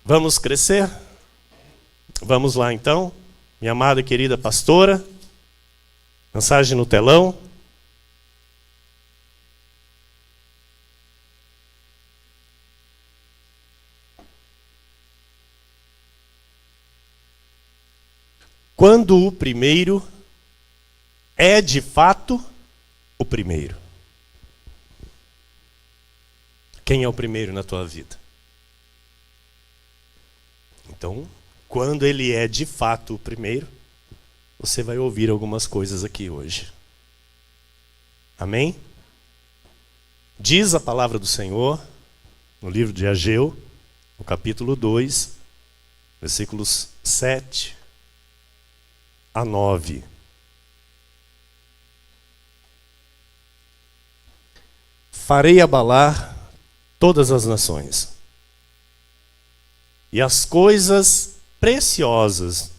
Vamos crescer? Vamos lá então. Minha amada e querida pastora, mensagem no telão. Quando o primeiro é de fato o primeiro. Quem é o primeiro na tua vida? Então, quando ele é de fato o primeiro, você vai ouvir algumas coisas aqui hoje. Amém? Diz a palavra do Senhor, no livro de Ageu, no capítulo 2, versículos 7 a 9. Farei abalar todas as nações, e as coisas preciosas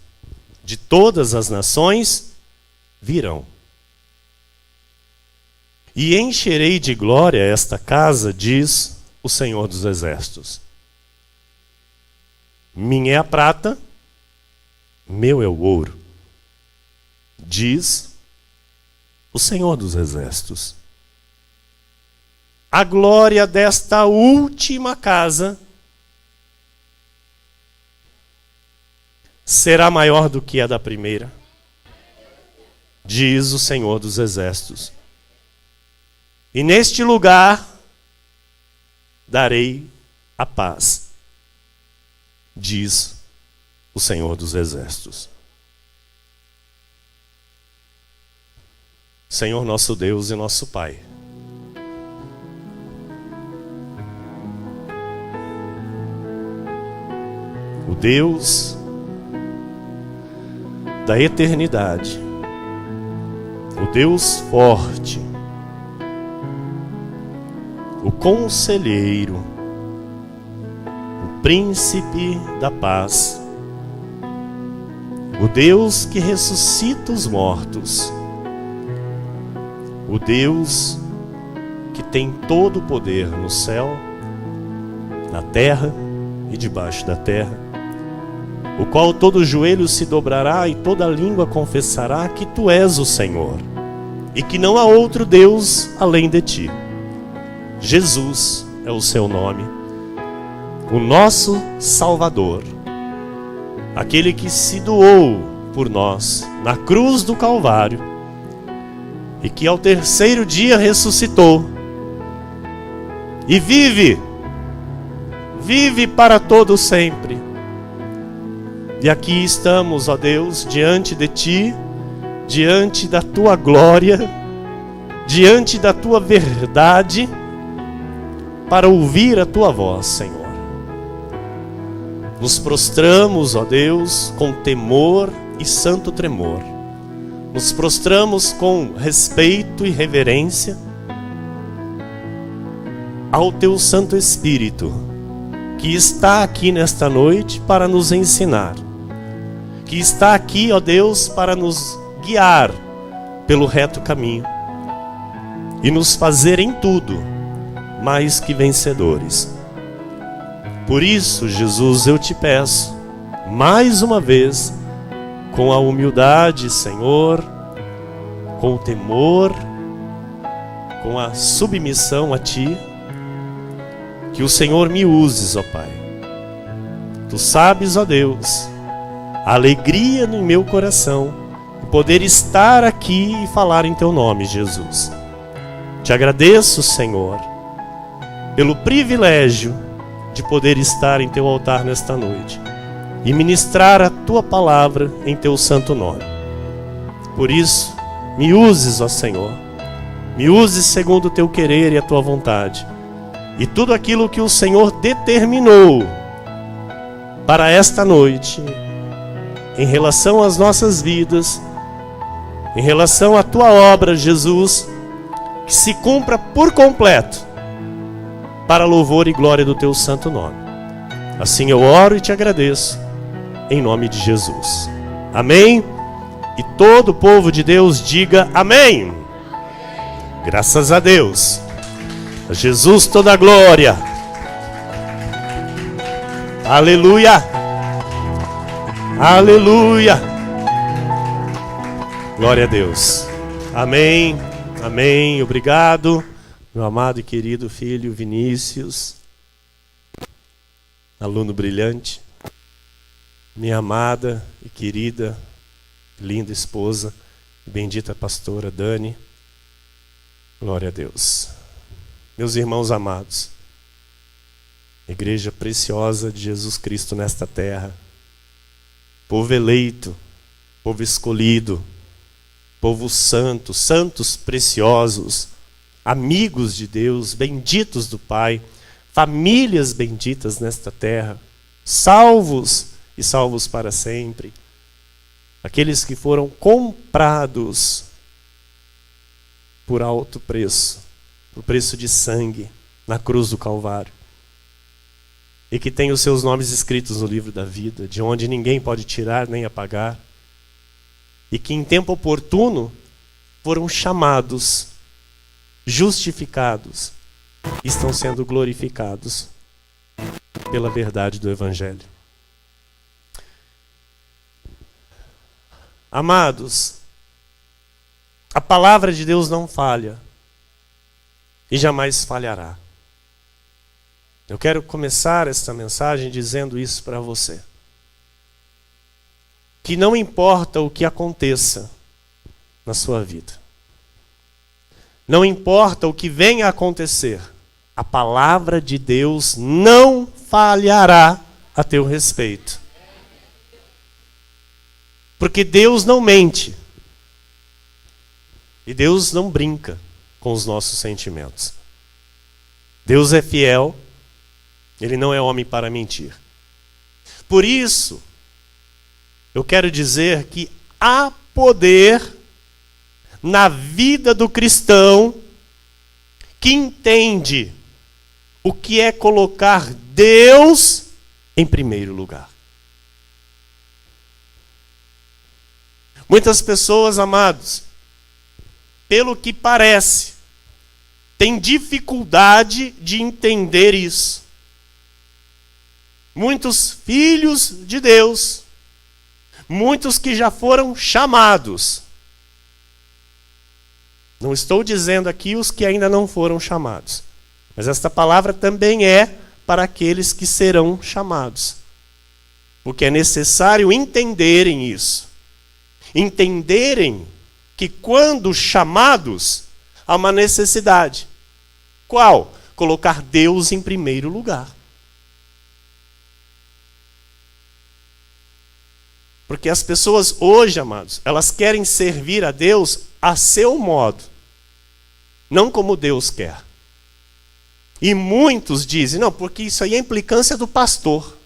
de todas as nações virão. E encherei de glória esta casa, diz o Senhor dos Exércitos. Minha é a prata, meu é o ouro, diz o Senhor dos Exércitos. A glória desta última casa será maior do que a da primeira, diz o Senhor dos Exércitos. E neste lugar darei a paz, diz o Senhor dos Exércitos. Senhor nosso Deus e nosso Pai, o Deus da eternidade, o Deus forte, o conselheiro, o príncipe da paz, o Deus que ressuscita os mortos, o Deus que tem todo o poder no céu, na terra e debaixo da terra, o qual todo joelho se dobrará e toda língua confessará que tu és o Senhor, e que não há outro Deus além de ti. Jesus é o seu nome, o nosso Salvador, aquele que se doou por nós na cruz do Calvário, e que ao terceiro dia ressuscitou, e vive para todo sempre. E aqui estamos, ó Deus, diante de Ti, diante da Tua glória, diante da Tua verdade, para ouvir a Tua voz, Senhor. Nos prostramos, ó Deus, com temor e santo tremor. Nos prostramos com respeito e reverência ao Teu Santo Espírito, que está aqui nesta noite para nos ensinar, que está aqui, ó Deus, para nos guiar pelo reto caminho e nos fazer em tudo mais que vencedores. Por isso, Jesus, eu te peço, mais uma vez, com a humildade, Senhor, com o temor, com a submissão a Ti, que o Senhor me uses, ó Pai. Tu sabes, ó Deus, a alegria no meu coração de poder estar aqui e falar em Teu nome, Jesus. Te agradeço, Senhor, pelo privilégio de poder estar em Teu altar nesta noite e ministrar a Tua palavra em Teu santo nome. Por isso, me uses, ó Senhor, me uses segundo o Teu querer e a Tua vontade. E tudo aquilo que o Senhor determinou para esta noite, em relação às nossas vidas, em relação à Tua obra, Jesus, que se cumpra por completo, para louvor e glória do Teu santo nome. Assim eu oro e te agradeço, em nome de Jesus. Amém? E todo o povo de Deus diga amém. Graças a Deus. A Jesus toda a glória. Aleluia! Aleluia! Glória a Deus. Amém. Amém. Obrigado, meu amado e querido filho Vinícius, aluno brilhante, minha amada e querida, linda esposa, bendita pastora Dani. Glória a Deus. Meus irmãos amados, igreja preciosa de Jesus Cristo nesta terra, povo eleito, povo escolhido, povo santo, santos preciosos, amigos de Deus, benditos do Pai, famílias benditas nesta terra, salvos e salvos para sempre, aqueles que foram comprados por alto preço, por preço de sangue, na cruz do Calvário, e que têm os seus nomes escritos no livro da vida, de onde ninguém pode tirar nem apagar, e que em tempo oportuno foram chamados, justificados, e estão sendo glorificados pela verdade do Evangelho. Amados, a palavra de Deus não falha e jamais falhará. Eu quero começar esta mensagem dizendo isso para você. Que não importa o que aconteça na sua vida, não importa o que venha a acontecer, a palavra de Deus não falhará a teu respeito. Porque Deus não mente. E Deus não brinca com os nossos sentimentos. Deus é fiel, Ele não é homem para mentir. Por isso, eu quero dizer que há poder na vida do cristão que entende o que é colocar Deus em primeiro lugar. Muitas pessoas, amados, pelo que parece, têm dificuldade de entender isso. Muitos filhos de Deus, muitos que já foram chamados. Não estou dizendo aqui os que ainda não foram chamados, mas esta palavra também é para aqueles que serão chamados. Porque é necessário entenderem isso. Entenderem que quando chamados, há uma necessidade. Qual? Colocar Deus em primeiro lugar. Porque as pessoas hoje, amados, elas querem servir a Deus a seu modo, não como Deus quer. E muitos dizem, não, porque isso aí é implicância do pastor.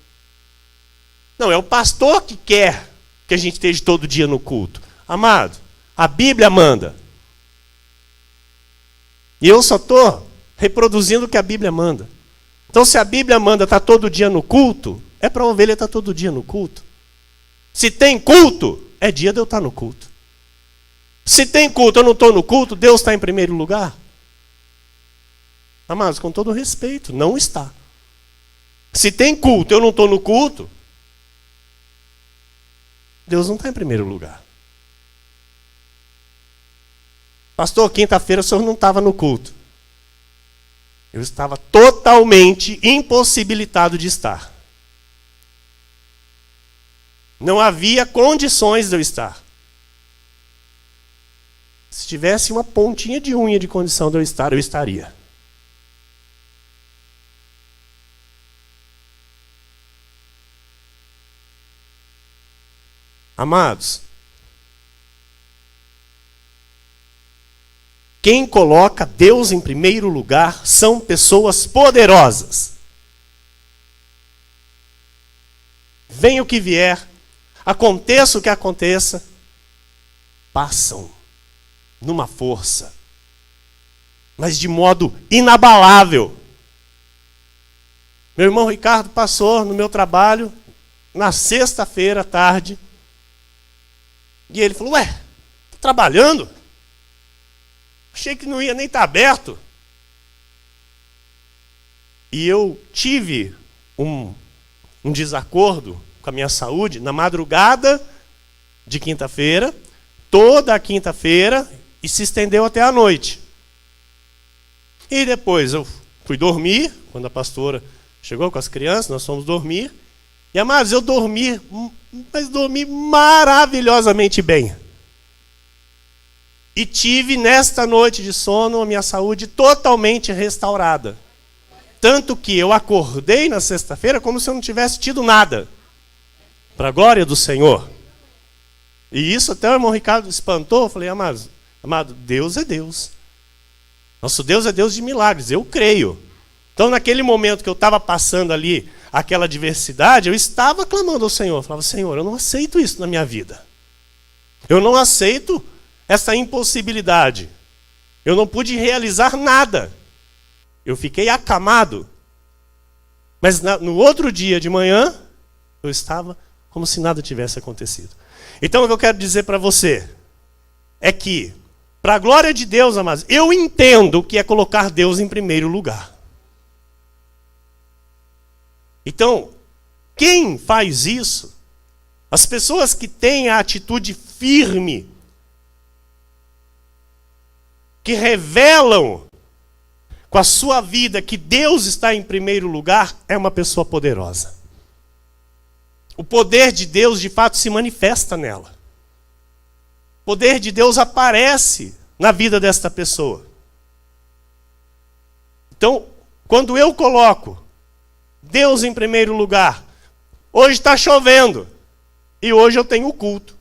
Não, é o pastor que quer que a gente esteja todo dia no culto. Amado, a Bíblia manda. E eu só estou reproduzindo o que a Bíblia manda. Então, se a Bíblia manda estar todo dia no culto, é para a ovelha estar todo dia no culto. Se tem culto, é dia de eu estar no culto. Se tem culto, eu não estou no culto, Deus está em primeiro lugar? Amados, com todo respeito, não está. Se tem culto, eu não estou no culto, Deus não está em primeiro lugar. Pastor, quinta-feira o senhor não estava no culto. Eu estava totalmente impossibilitado de estar. Não havia condições de eu estar. Se tivesse uma pontinha de unha de condição de eu estar, eu estaria. Amados, quem coloca Deus em primeiro lugar são pessoas poderosas. Venha o que vier, aconteça o que aconteça, passam numa força, mas de modo inabalável. Meu irmão Ricardo passou no meu trabalho na sexta-feira à tarde, e ele falou, ué, tá trabalhando? Achei que não ia nem estar aberto. E eu tive um desacordo com a minha saúde na madrugada de quinta-feira, toda a quinta-feira, e se estendeu até a noite. E depois eu fui dormir, quando a pastora chegou com as crianças, nós fomos dormir. E, amados, eu dormi, mas dormi maravilhosamente bem. E tive, nesta noite de sono, a minha saúde totalmente restaurada. Tanto que eu acordei na sexta-feira como se eu não tivesse tido nada. Para a glória do Senhor. E isso até o irmão Ricardo espantou. Eu falei, amado, Deus é Deus. Nosso Deus é Deus de milagres, eu creio. Então, naquele momento que eu estava passando ali aquela adversidade, eu estava clamando ao Senhor. Eu falava, Senhor, eu não aceito isso na minha vida. Eu não aceito essa impossibilidade. Eu não pude realizar nada. Eu fiquei acamado. Mas no outro dia de manhã, eu estava como se nada tivesse acontecido. Então, o que eu quero dizer para você é que, para a glória de Deus, amados, eu entendo o que é colocar Deus em primeiro lugar. Então, quem faz isso, as pessoas que têm a atitude firme, que revelam com a sua vida que Deus está em primeiro lugar, é uma pessoa poderosa. O poder de Deus, de fato, se manifesta nela. O poder de Deus aparece na vida desta pessoa. Então, quando eu coloco Deus em primeiro lugar, hoje está chovendo e hoje eu tenho o culto.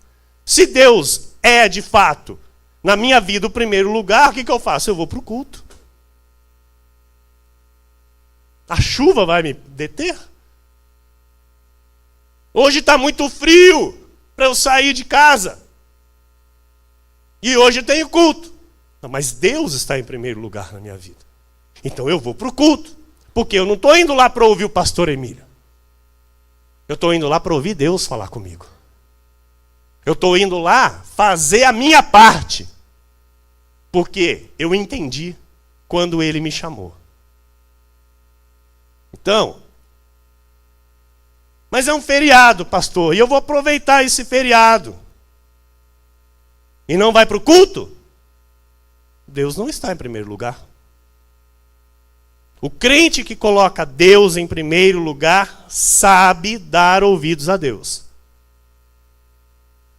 Se Deus é, de fato, na minha vida o primeiro lugar, o que eu faço? Eu vou para o culto. A chuva vai me deter? Hoje está muito frio para eu sair de casa. E hoje eu tenho culto. Não, mas Deus está em primeiro lugar na minha vida. Então eu vou para o culto. Porque eu não estou indo lá para ouvir o pastor Emílio. Eu estou indo lá para ouvir Deus falar comigo. Eu estou indo lá fazer a minha parte. Porque eu entendi quando ele me chamou. Então, mas é um feriado, pastor, e eu vou aproveitar esse feriado. E não vai para o culto? Deus não está em primeiro lugar. O crente que coloca Deus em primeiro lugar sabe dar ouvidos a Deus.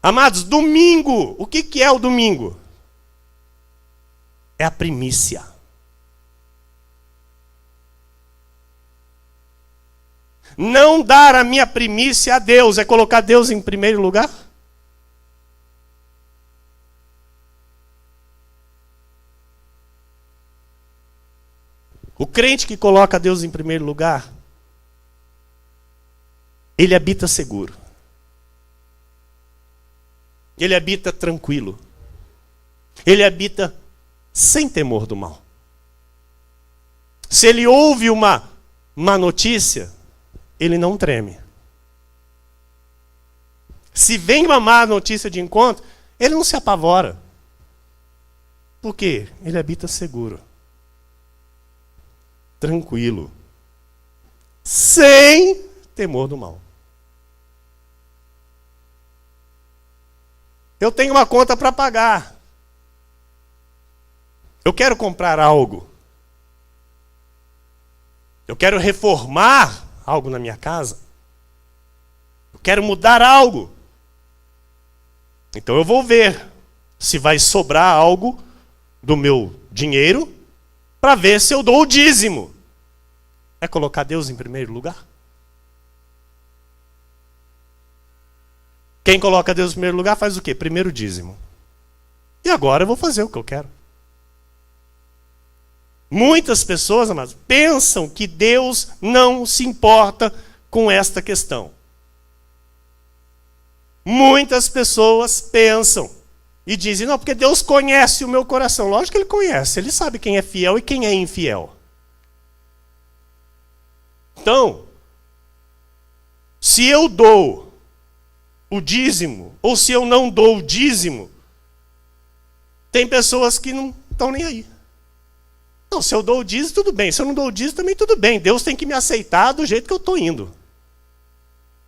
Amados, domingo, o que é o domingo? É a primícia. Não dar a minha primícia a Deus é colocar Deus em primeiro lugar? O crente que coloca Deus em primeiro lugar, ele habita seguro. Ele habita tranquilo. Ele habita sem temor do mal. Se ele ouve uma má notícia, ele não treme. Se vem uma má notícia de encontro, ele não se apavora. Por quê? Ele habita seguro. Tranquilo. Sem temor do mal. Eu tenho uma conta para pagar. Eu quero comprar algo. Eu quero reformar algo na minha casa. Eu quero mudar algo. Então eu vou ver se vai sobrar algo do meu dinheiro para ver se eu dou o dízimo. É colocar Deus em primeiro lugar? Quem coloca Deus em primeiro lugar faz o quê? Primeiro dízimo. E agora eu vou fazer o que eu quero. Muitas pessoas, amados, pensam que Deus não se importa com esta questão. Muitas pessoas pensam e dizem, não, porque Deus conhece o meu coração. Lógico que Ele conhece, Ele sabe quem é fiel e quem é infiel. Então, se eu dou o dízimo, ou se eu não dou o dízimo, tem pessoas que não estão nem aí. Não, se eu dou o dízimo, tudo bem. Se eu não dou o dízimo, também tudo bem. Deus tem que me aceitar do jeito que eu estou indo.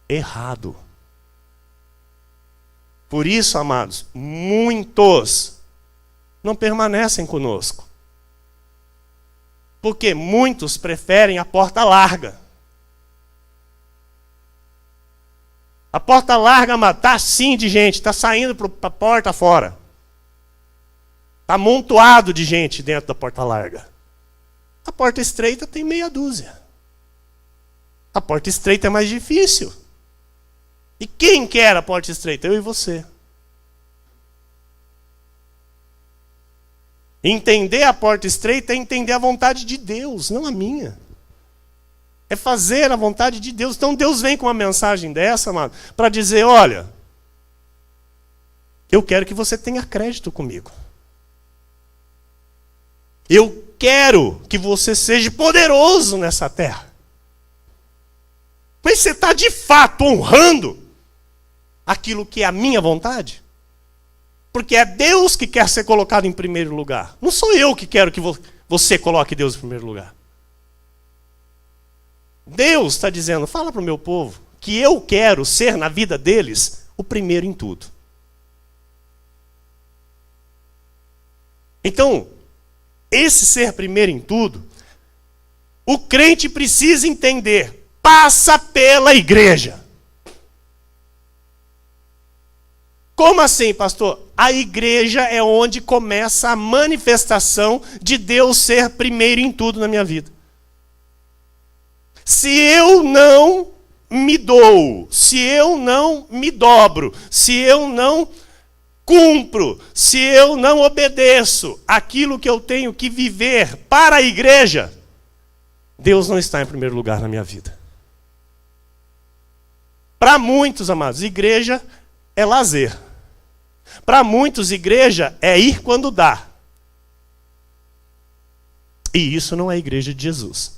errado. Por isso, amados, muitos não permanecem conosco. Porque muitos preferem a porta larga. A porta larga, amado, está assim de gente, está saindo para a porta fora. Está amontoado de gente dentro da porta larga. A porta estreita tem meia dúzia. A porta estreita é mais difícil. E quem quer a porta estreita? Eu e você. Entender a porta estreita é entender a vontade de Deus, não a minha. É fazer a vontade de Deus. Então Deus vem com uma mensagem dessa, amado, para dizer, olha, eu quero que você tenha crédito comigo. Eu quero que você seja poderoso nessa terra. Mas você está de fato honrando aquilo que é a minha vontade? Porque é Deus que quer ser colocado em primeiro lugar. Não sou eu que quero que você coloque Deus em primeiro lugar. Deus está dizendo, fala para o meu povo, que eu quero ser na vida deles o primeiro em tudo. Então, esse ser primeiro em tudo, o crente precisa entender, passa pela igreja. Como assim, pastor? A igreja é onde começa a manifestação de Deus ser primeiro em tudo na minha vida. Se eu não me dou, se eu não me dobro, se eu não cumpro, se eu não obedeço aquilo que eu tenho que viver para a igreja, Deus não está em primeiro lugar na minha vida. Para muitos, amados, igreja é lazer. Para muitos, igreja é ir quando dá. E isso não é a igreja de Jesus.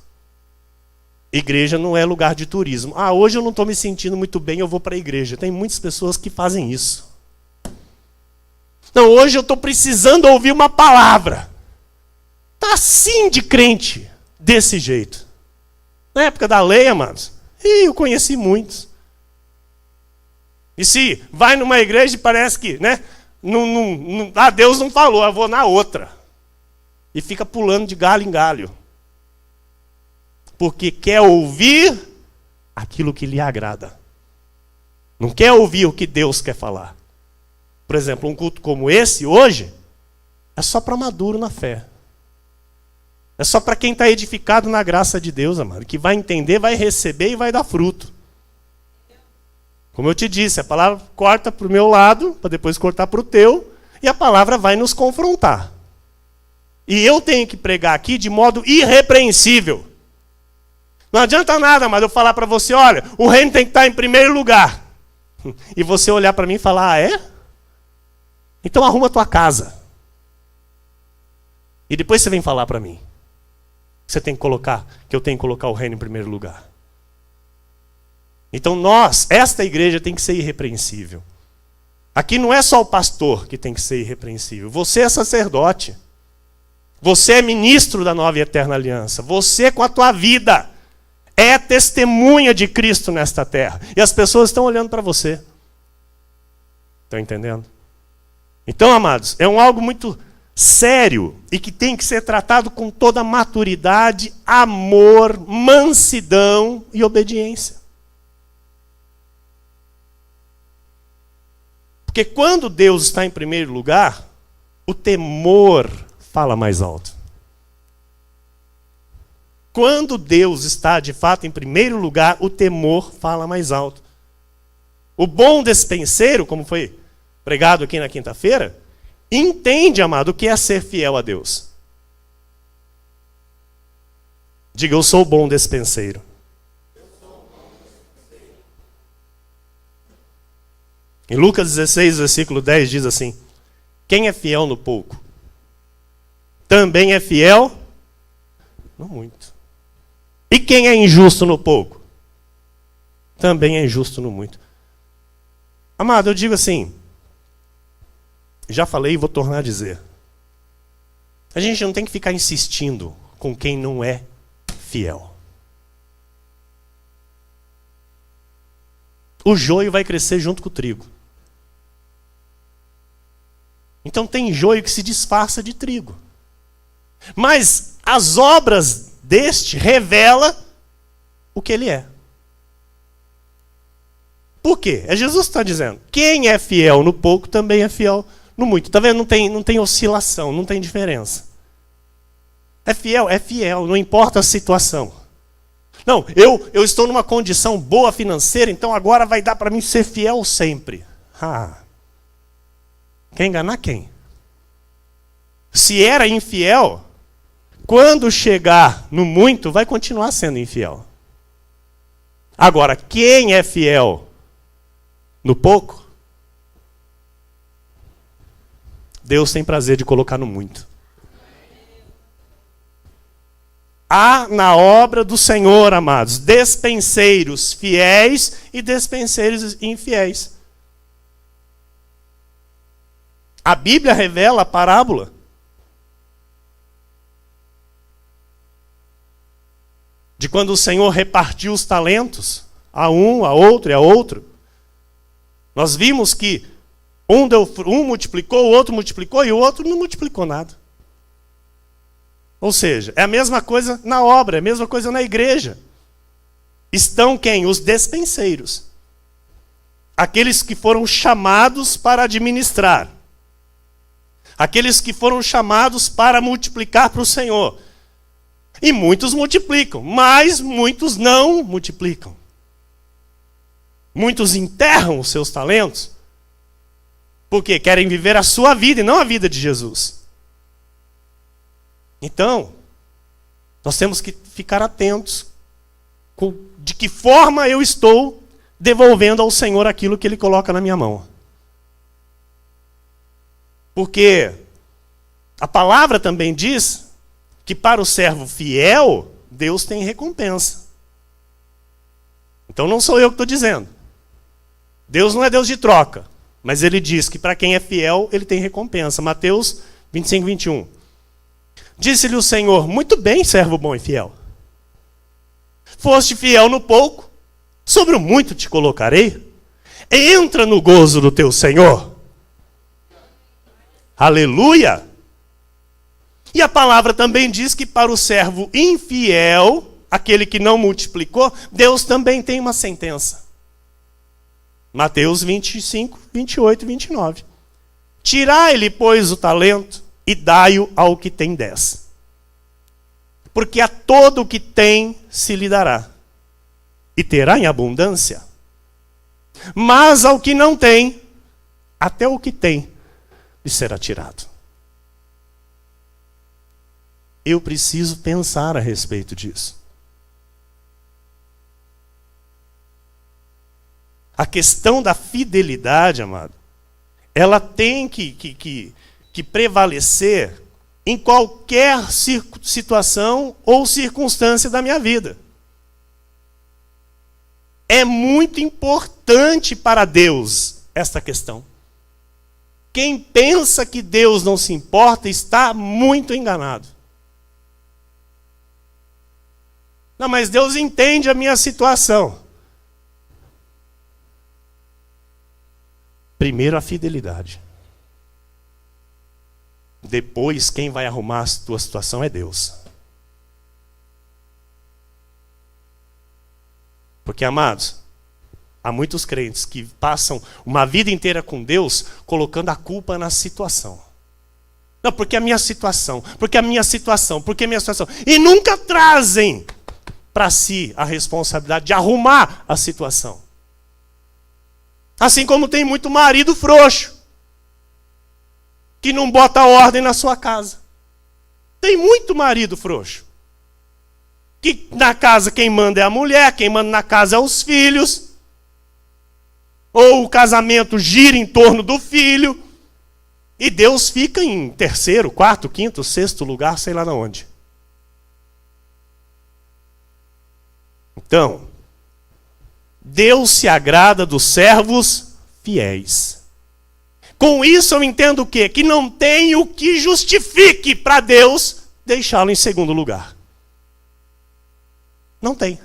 Igreja não é lugar de turismo. Ah, hoje eu não estou me sentindo muito bem, eu vou para a igreja. Tem muitas pessoas que fazem isso. Não, hoje eu estou precisando ouvir uma palavra. Está assim de crente, desse jeito. Na época da lei, amados, eu conheci muitos. E se vai numa igreja e parece que, né, Deus não falou, eu vou na outra. E fica pulando de galho em galho. Porque quer ouvir aquilo que lhe agrada. Não quer ouvir o que Deus quer falar. Por exemplo, um culto como esse, hoje, é só para maduro na fé. É só para quem está edificado na graça de Deus, amado. Que vai entender, vai receber e vai dar fruto. Como eu te disse, a palavra corta para o meu lado, para depois cortar para o teu, e a palavra vai nos confrontar. E eu tenho que pregar aqui de modo irrepreensível. Não adianta nada, mas eu falar para você, olha, o reino tem que estar em primeiro lugar. E você olhar para mim e falar, ah, é? Então arruma a tua casa. E depois você vem falar para mim. Você tem que colocar, que eu tenho que colocar o reino em primeiro lugar. Então esta igreja tem que ser irrepreensível. Aqui não é só o pastor que tem que ser irrepreensível. Você é sacerdote. Você é ministro da nova e eterna aliança. Você com a tua vida é testemunha de Cristo nesta terra. E as pessoas estão olhando para você. Estão entendendo? Então, amados, é algo muito sério e que tem que ser tratado com toda maturidade, amor, mansidão e obediência. Porque quando Deus está em primeiro lugar, o temor fala mais alto. Quando Deus está de fato em primeiro lugar, o temor fala mais alto. O bom despenseiro, como foi pregado aqui na quinta-feira, entende, amado, o que é ser fiel a Deus. Diga, eu sou o bom despenseiro. Em Lucas 16, versículo 10, diz assim, quem é fiel no pouco, também é fiel no muito. E quem é injusto no pouco, também é injusto no muito. Amado, eu digo assim, já falei e vou tornar a dizer. A gente não tem que ficar insistindo com quem não é fiel. o joio vai crescer junto com o trigo. Então tem joio que se disfarça de trigo. Mas as obras deste revelam o que ele é. Por quê? É Jesus que está dizendo. Quem é fiel no pouco também é fiel no muito. Está vendo? Não tem oscilação, não tem diferença. É fiel, não importa a situação. Não, eu estou numa condição boa financeira, então agora vai dar para mim ser fiel sempre. Quer enganar quem? Se era infiel, quando chegar no muito, vai continuar sendo infiel. Agora, quem é fiel no pouco, Deus tem prazer de colocar no muito. Há na obra do Senhor, amados, despenseiros fiéis e despenseiros infiéis. A Bíblia revela a parábola de quando o Senhor repartiu os talentos a um, a outro e a outro. Nós vimos que um multiplicou, o outro multiplicou e o outro não multiplicou nada. Ou seja, é a mesma coisa na obra, é a mesma coisa na igreja. Estão quem? Os despenseiros. Aqueles que foram chamados para administrar. Aqueles que foram chamados para multiplicar para o Senhor. E muitos multiplicam, mas muitos não multiplicam. Muitos enterram os seus talentos, porque querem viver a sua vida e não a vida de Jesus. Então, nós temos que ficar atentos de que forma eu estou devolvendo ao Senhor aquilo que Ele coloca na minha mão. Porque a palavra também diz que para o servo fiel, Deus tem recompensa. Então não sou eu que estou dizendo. Deus não é Deus de troca, mas Ele diz que para quem é fiel, Ele tem recompensa. Mateus 25, 21. Disse-lhe o Senhor, muito bem, servo bom e fiel. Foste fiel no pouco, sobre o muito te colocarei. Entra no gozo do teu Senhor. Aleluia! E a palavra também diz que para o servo infiel, aquele que não multiplicou, Deus também tem uma sentença. Mateus 25, 28 e 29. Tirai-lhe, pois, o talento e dai-o ao que tem 10. Porque a todo o que tem se lhe dará, e terá em abundância. Mas ao que não tem, até o que tem lhe será tirado. Eu preciso pensar a respeito disso. A questão da fidelidade, amado, ela tem que prevalecer em qualquer situação ou circunstância da minha vida. É muito importante para Deus esta questão. Quem pensa que Deus não se importa está muito enganado. Não, mas Deus entende a minha situação. Primeiro a fidelidade. Depois, quem vai arrumar a tua situação é Deus. Porque, amados, há muitos crentes que passam uma vida inteira com Deus colocando a culpa na situação. Não, porque a minha situação, porque a minha situação, porque a minha situação. E nunca trazem para si a responsabilidade de arrumar a situação. Assim como tem muito marido frouxo, que não bota ordem na sua casa. Tem muito marido frouxo. Que na casa quem manda é a mulher, quem manda na casa é os filhos. Ou o casamento gira em torno do filho. E Deus fica em terceiro, quarto, quinto, sexto lugar, sei lá de onde. Então, Deus se agrada dos servos fiéis. Com isso eu entendo o quê? Que não tem o que justifique para Deus deixá-lo em segundo lugar. Não tem.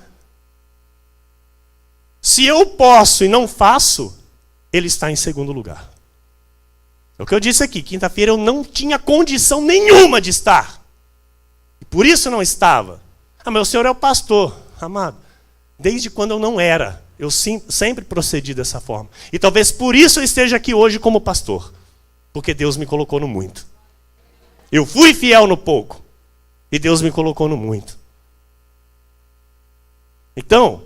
Se eu posso e não faço, ele está em segundo lugar. É o que eu disse aqui, quinta-feira eu não tinha condição nenhuma de estar. E por isso não estava. Ah, mas o senhor é o pastor. Amado, desde quando eu não era, eu sempre procedi dessa forma. E talvez por isso eu esteja aqui hoje como pastor. Porque Deus me colocou no muito. Eu fui fiel no pouco. E Deus me colocou no muito. Então,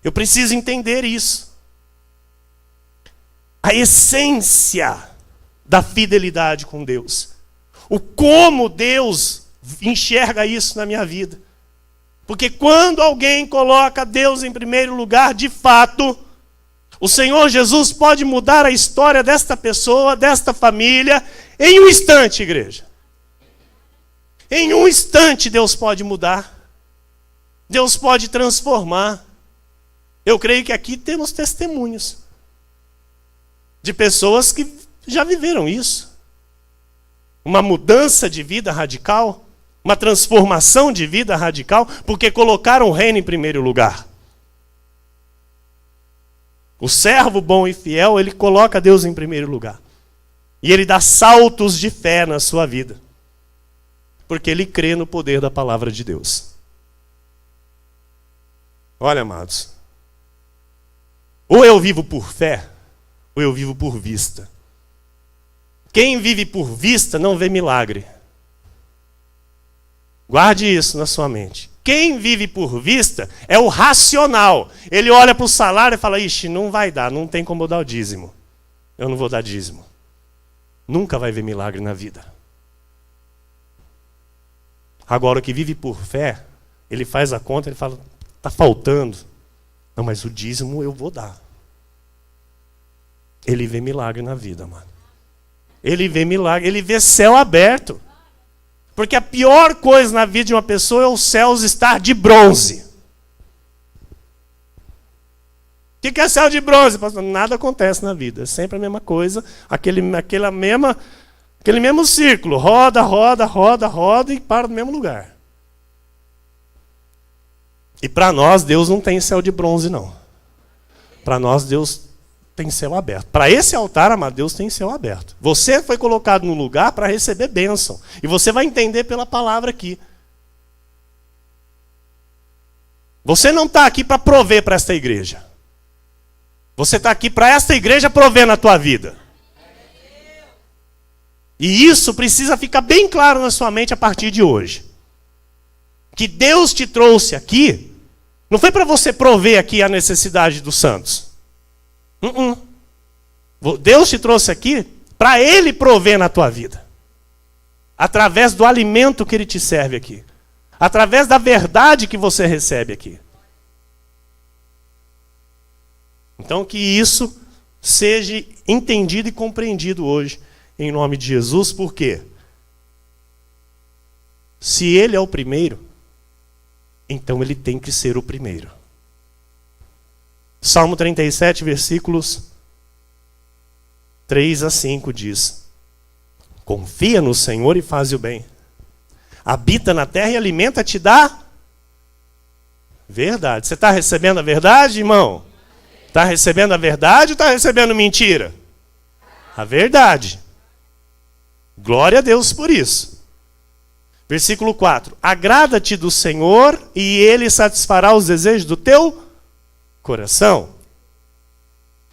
eu preciso entender isso. A essência da fidelidade com Deus. O como Deus enxerga isso na minha vida. Porque quando alguém coloca Deus em primeiro lugar, de fato, o Senhor Jesus pode mudar a história desta pessoa, desta família, em um instante, igreja. Em um instante Deus pode mudar. Deus pode transformar. Eu creio que aqui temos testemunhos de pessoas que já viveram isso. Uma mudança de vida radical, uma transformação de vida radical, porque colocaram o reino em primeiro lugar. O servo bom e fiel, ele coloca Deus em primeiro lugar. E ele dá saltos de fé na sua vida. Porque ele crê no poder da palavra de Deus. Olha, amados. Ou eu vivo por fé, ou eu vivo por vista. Quem vive por vista não vê milagre. Guarde isso na sua mente. Quem vive por vista é o racional. Ele olha para o salário e fala, ixi, não vai dar, não tem como eu dar o dízimo. Eu não vou dar dízimo. Nunca vai ver milagre na vida. Agora, o que vive por fé, ele faz a conta, ele fala, está faltando. Não, mas o dízimo eu vou dar. Ele vê milagre na vida, mano. Ele vê milagre, ele vê céu aberto. Porque a pior coisa na vida de uma pessoa é os céus estar de bronze. O que é céu de bronze? Nada acontece na vida. É sempre a mesma coisa. Aquele mesmo círculo. Roda, roda, roda, roda e para no mesmo lugar. E para nós, Deus não tem céu de bronze, não. Para nós, Deus tem céu aberto. Para esse altar, amado, Deus tem céu aberto. Você foi colocado no lugar para receber bênção. E você vai entender pela palavra aqui. Você não está aqui para prover para esta igreja. Você está aqui para esta igreja prover na tua vida. E isso precisa ficar bem claro na sua mente a partir de hoje. Que Deus te trouxe aqui, não foi para você prover aqui a necessidade dos santos. Deus te trouxe aqui para Ele prover na tua vida. Através do alimento que Ele te serve aqui. Através da verdade que você recebe aqui. Então que isso seja entendido e compreendido hoje. Em nome de Jesus, por quê? Se Ele é o primeiro, então Ele tem que ser o primeiro. Salmo 37, versículos 3 a 5 diz: confia no Senhor e faz o bem. Habita na terra e alimenta-te da verdade. Você está recebendo a verdade, irmão? Está recebendo a verdade ou está recebendo mentira? A verdade. Glória a Deus por isso. Versículo 4. Agrada-te do Senhor e Ele satisfará os desejos do teu coração.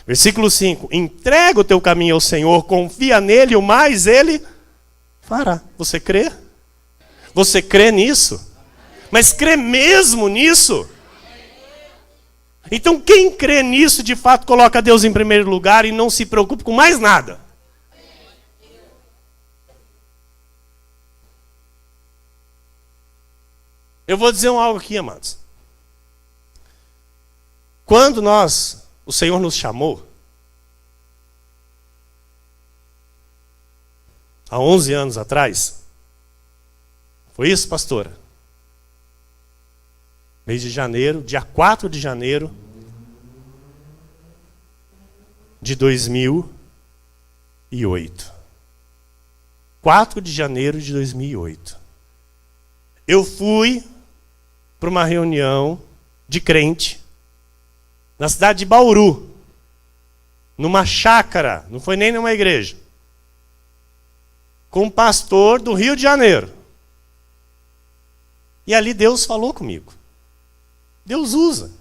Versículo 5. Entrega o teu caminho ao Senhor, confia nele, o mais Ele fará. Você crê? Você crê nisso? Mas crê mesmo nisso? Então quem crê nisso, de fato, coloca Deus em primeiro lugar e não se preocupa com mais nada. Eu vou dizer algo aqui, amados. Quando o Senhor nos chamou, há 11 anos atrás, foi isso, pastora? Mês de janeiro, dia 4 de janeiro de 2008. 4 de janeiro de 2008. Eu fui para uma reunião de crente na cidade de Bauru, numa chácara, não foi nem numa igreja, com um pastor do Rio de Janeiro. E ali Deus falou comigo. Deus usa.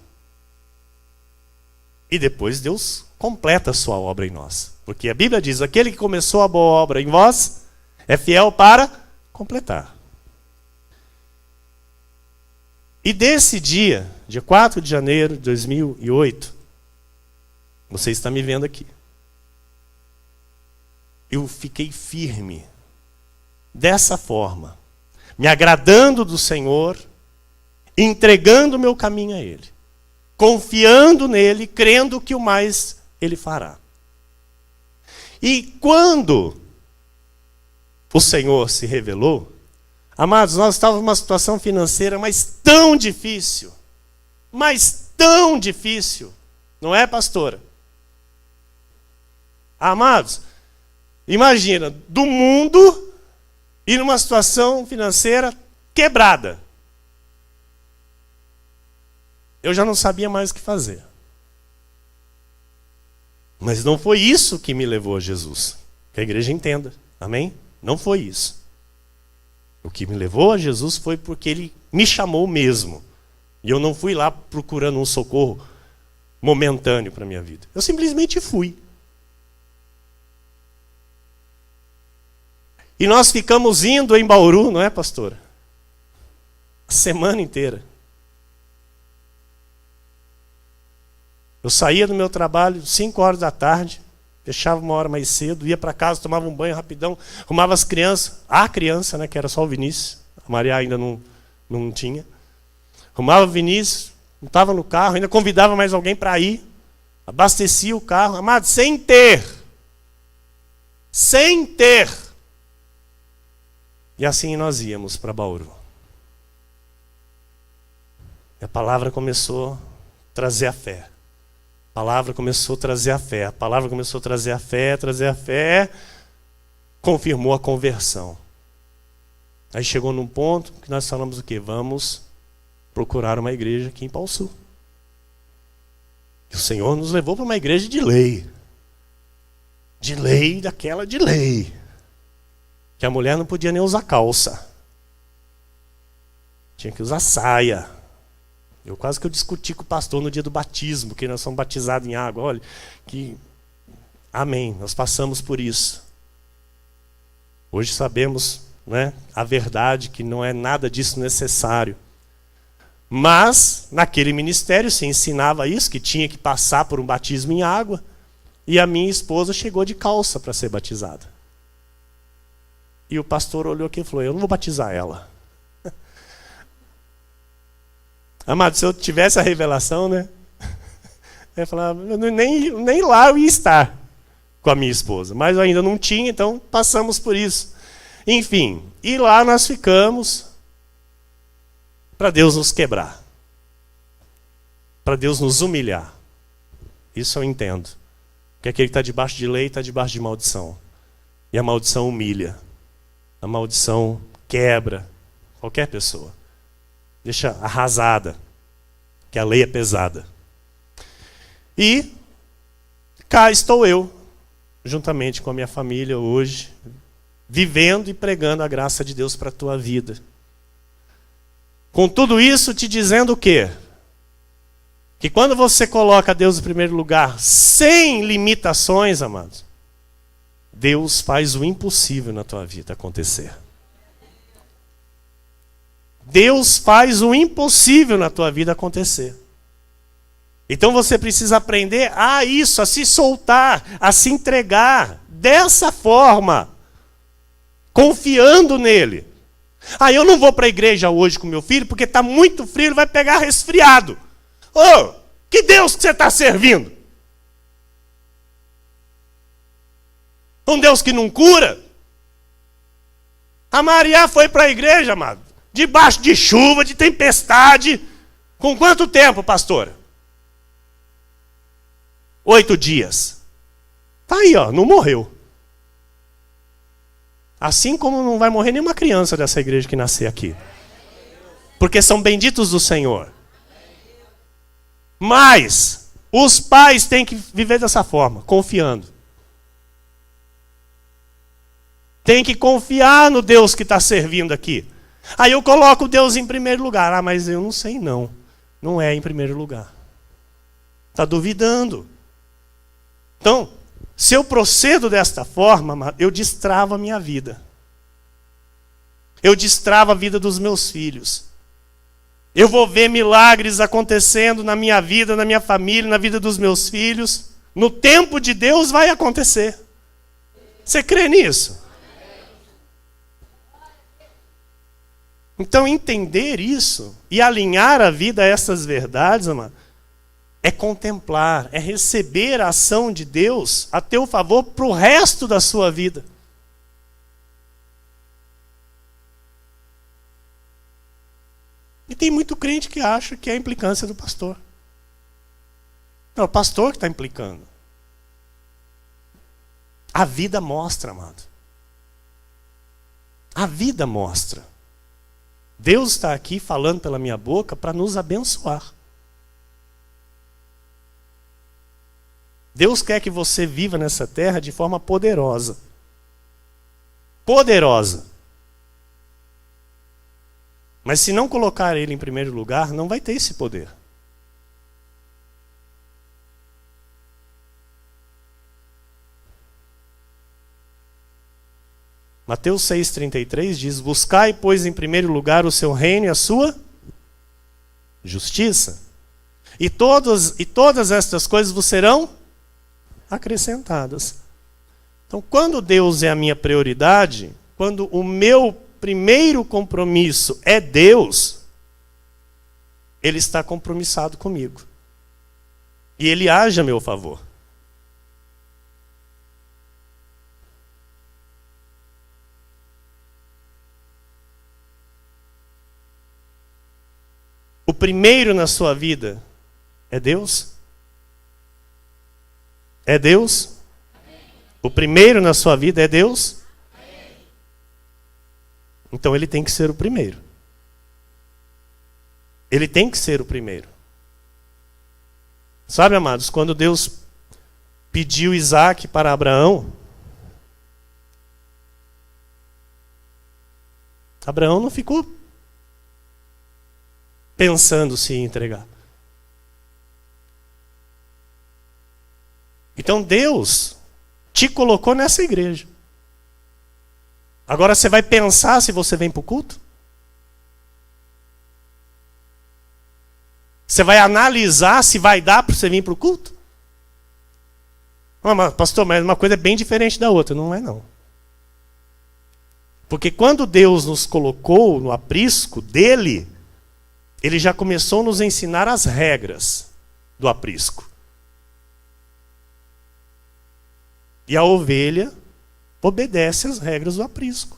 E depois Deus completa a sua obra em nós. Porque a Bíblia diz, aquele que começou a boa obra em vós, é fiel para completar. E desse dia 4 de janeiro de 2008, você está me vendo aqui. Eu fiquei firme, dessa forma, me agradando do Senhor, entregando o meu caminho a Ele, confiando nele, crendo que o mais Ele fará. E quando o Senhor se revelou, amados, nós estávamos numa situação financeira mas tão difícil, não é, pastora? Amados, imagina, do mundo e numa situação financeira quebrada. Eu já não sabia mais o que fazer. Mas não foi isso que me levou a Jesus. Que a igreja entenda. Amém? Não foi isso. O que me levou a Jesus foi porque Ele me chamou mesmo. E eu não fui lá procurando um socorro momentâneo para a minha vida. Eu simplesmente fui. E nós ficamos indo em Bauru, não é, pastora? A semana inteira. Eu saía do meu trabalho 5 horas da tarde, fechava 1 hora mais cedo, ia para casa, tomava um banho rapidão, arrumava as crianças, a criança, né, que era só o Vinícius, a Maria ainda não tinha. Arrumava o Vinícius, estava no carro, ainda convidava mais alguém para ir, abastecia o carro, amado, sem ter. E assim nós íamos para Bauru. E a palavra começou a trazer a fé. A palavra começou a trazer a fé. A palavra começou a trazer a fé. Confirmou a conversão. Aí chegou num ponto que nós falamos o quê? Vamos procurar uma igreja aqui em Pauçu. E o Senhor nos levou para uma igreja de lei. De lei, daquela de lei. Que a mulher não podia nem usar calça. Tinha que usar saia. Eu quase que eu discuti com o pastor no dia do batismo, que nós somos batizados em água. Olha, amém, nós passamos por isso. Hoje sabemos, né, a verdade, que não é nada disso necessário. Mas, naquele ministério se ensinava isso, que tinha que passar por um batismo em água. E a minha esposa chegou de calça para ser batizada. E o pastor olhou aqui e falou, eu não vou batizar ela. Amado, se eu tivesse a revelação, né? Eu ia falar, nem lá eu ia estar com a minha esposa. Mas eu ainda não tinha, então passamos por isso. Enfim, e lá nós ficamos para Deus nos quebrar. Para Deus nos humilhar. Isso eu entendo. Porque aquele que está debaixo de lei está debaixo de maldição. E a maldição humilha. A maldição quebra qualquer pessoa. Deixa arrasada. Que a lei é pesada. E cá estou eu, juntamente com a minha família hoje, vivendo e pregando a graça de Deus para a tua vida. Com tudo isso te dizendo o quê? Que quando você coloca Deus em primeiro lugar, sem limitações, amados, Deus faz o impossível na tua vida acontecer. Deus faz o impossível na tua vida acontecer. Então você precisa aprender a isso, a se soltar, a se entregar dessa forma, confiando nele. Eu não vou para a igreja hoje com meu filho porque está muito frio, ele vai pegar resfriado. Que Deus que você está servindo? Um Deus que não cura? A Maria foi para a igreja, amado, debaixo de chuva, de tempestade. Com quanto tempo, pastora? 8 dias. Está aí, não morreu. Assim como não vai morrer nenhuma criança dessa igreja que nascer aqui. Porque são benditos do Senhor. Mas, Os pais têm que viver dessa forma, confiando. Tem que confiar no Deus que está servindo aqui. Aí eu coloco Deus em primeiro lugar. Ah, mas eu não sei não. Não é em primeiro lugar. Está duvidando. Então, se eu procedo desta forma, eu destravo a minha vida. Eu destravo a vida dos meus filhos. Eu vou ver milagres acontecendo na minha vida, na minha família, na vida dos meus filhos. No tempo de Deus vai acontecer. Você crê nisso? Então entender isso e alinhar a vida a essas verdades, amado, é contemplar, é receber a ação de Deus a teu favor para o resto da sua vida. E tem muito crente que acha que é a implicância do pastor. Não, é o pastor que está implicando. A vida mostra, amado. A vida mostra. Deus está aqui falando pela minha boca para nos abençoar. Deus quer que você viva nessa terra de forma poderosa. Poderosa. Mas se não colocar Ele em primeiro lugar, não vai ter esse poder. Mateus 6,33 diz: buscai, pois, em primeiro lugar o seu reino e a sua justiça. E todas estas coisas vos serão acrescentadas. Então, quando Deus é a minha prioridade, quando o meu primeiro compromisso é Deus, Ele está compromissado comigo. E Ele age a meu favor. O primeiro na sua vida é Deus? É Deus? O primeiro na sua vida é Deus? Então ele tem que ser o primeiro. Ele tem que ser o primeiro. Sabe, amados, quando Deus pediu Isaac para Abraão, Abraão não ficou pensando se ia entregar. Então Deus te colocou nessa igreja. Agora você vai pensar se você vem para o culto? Você vai analisar se vai dar para você vir para o culto? Mas, pastor, mas uma coisa é bem diferente da outra. Não é não. Porque quando Deus nos colocou no aprisco dele, Ele já começou a nos ensinar as regras do aprisco. E a ovelha obedece às regras do aprisco.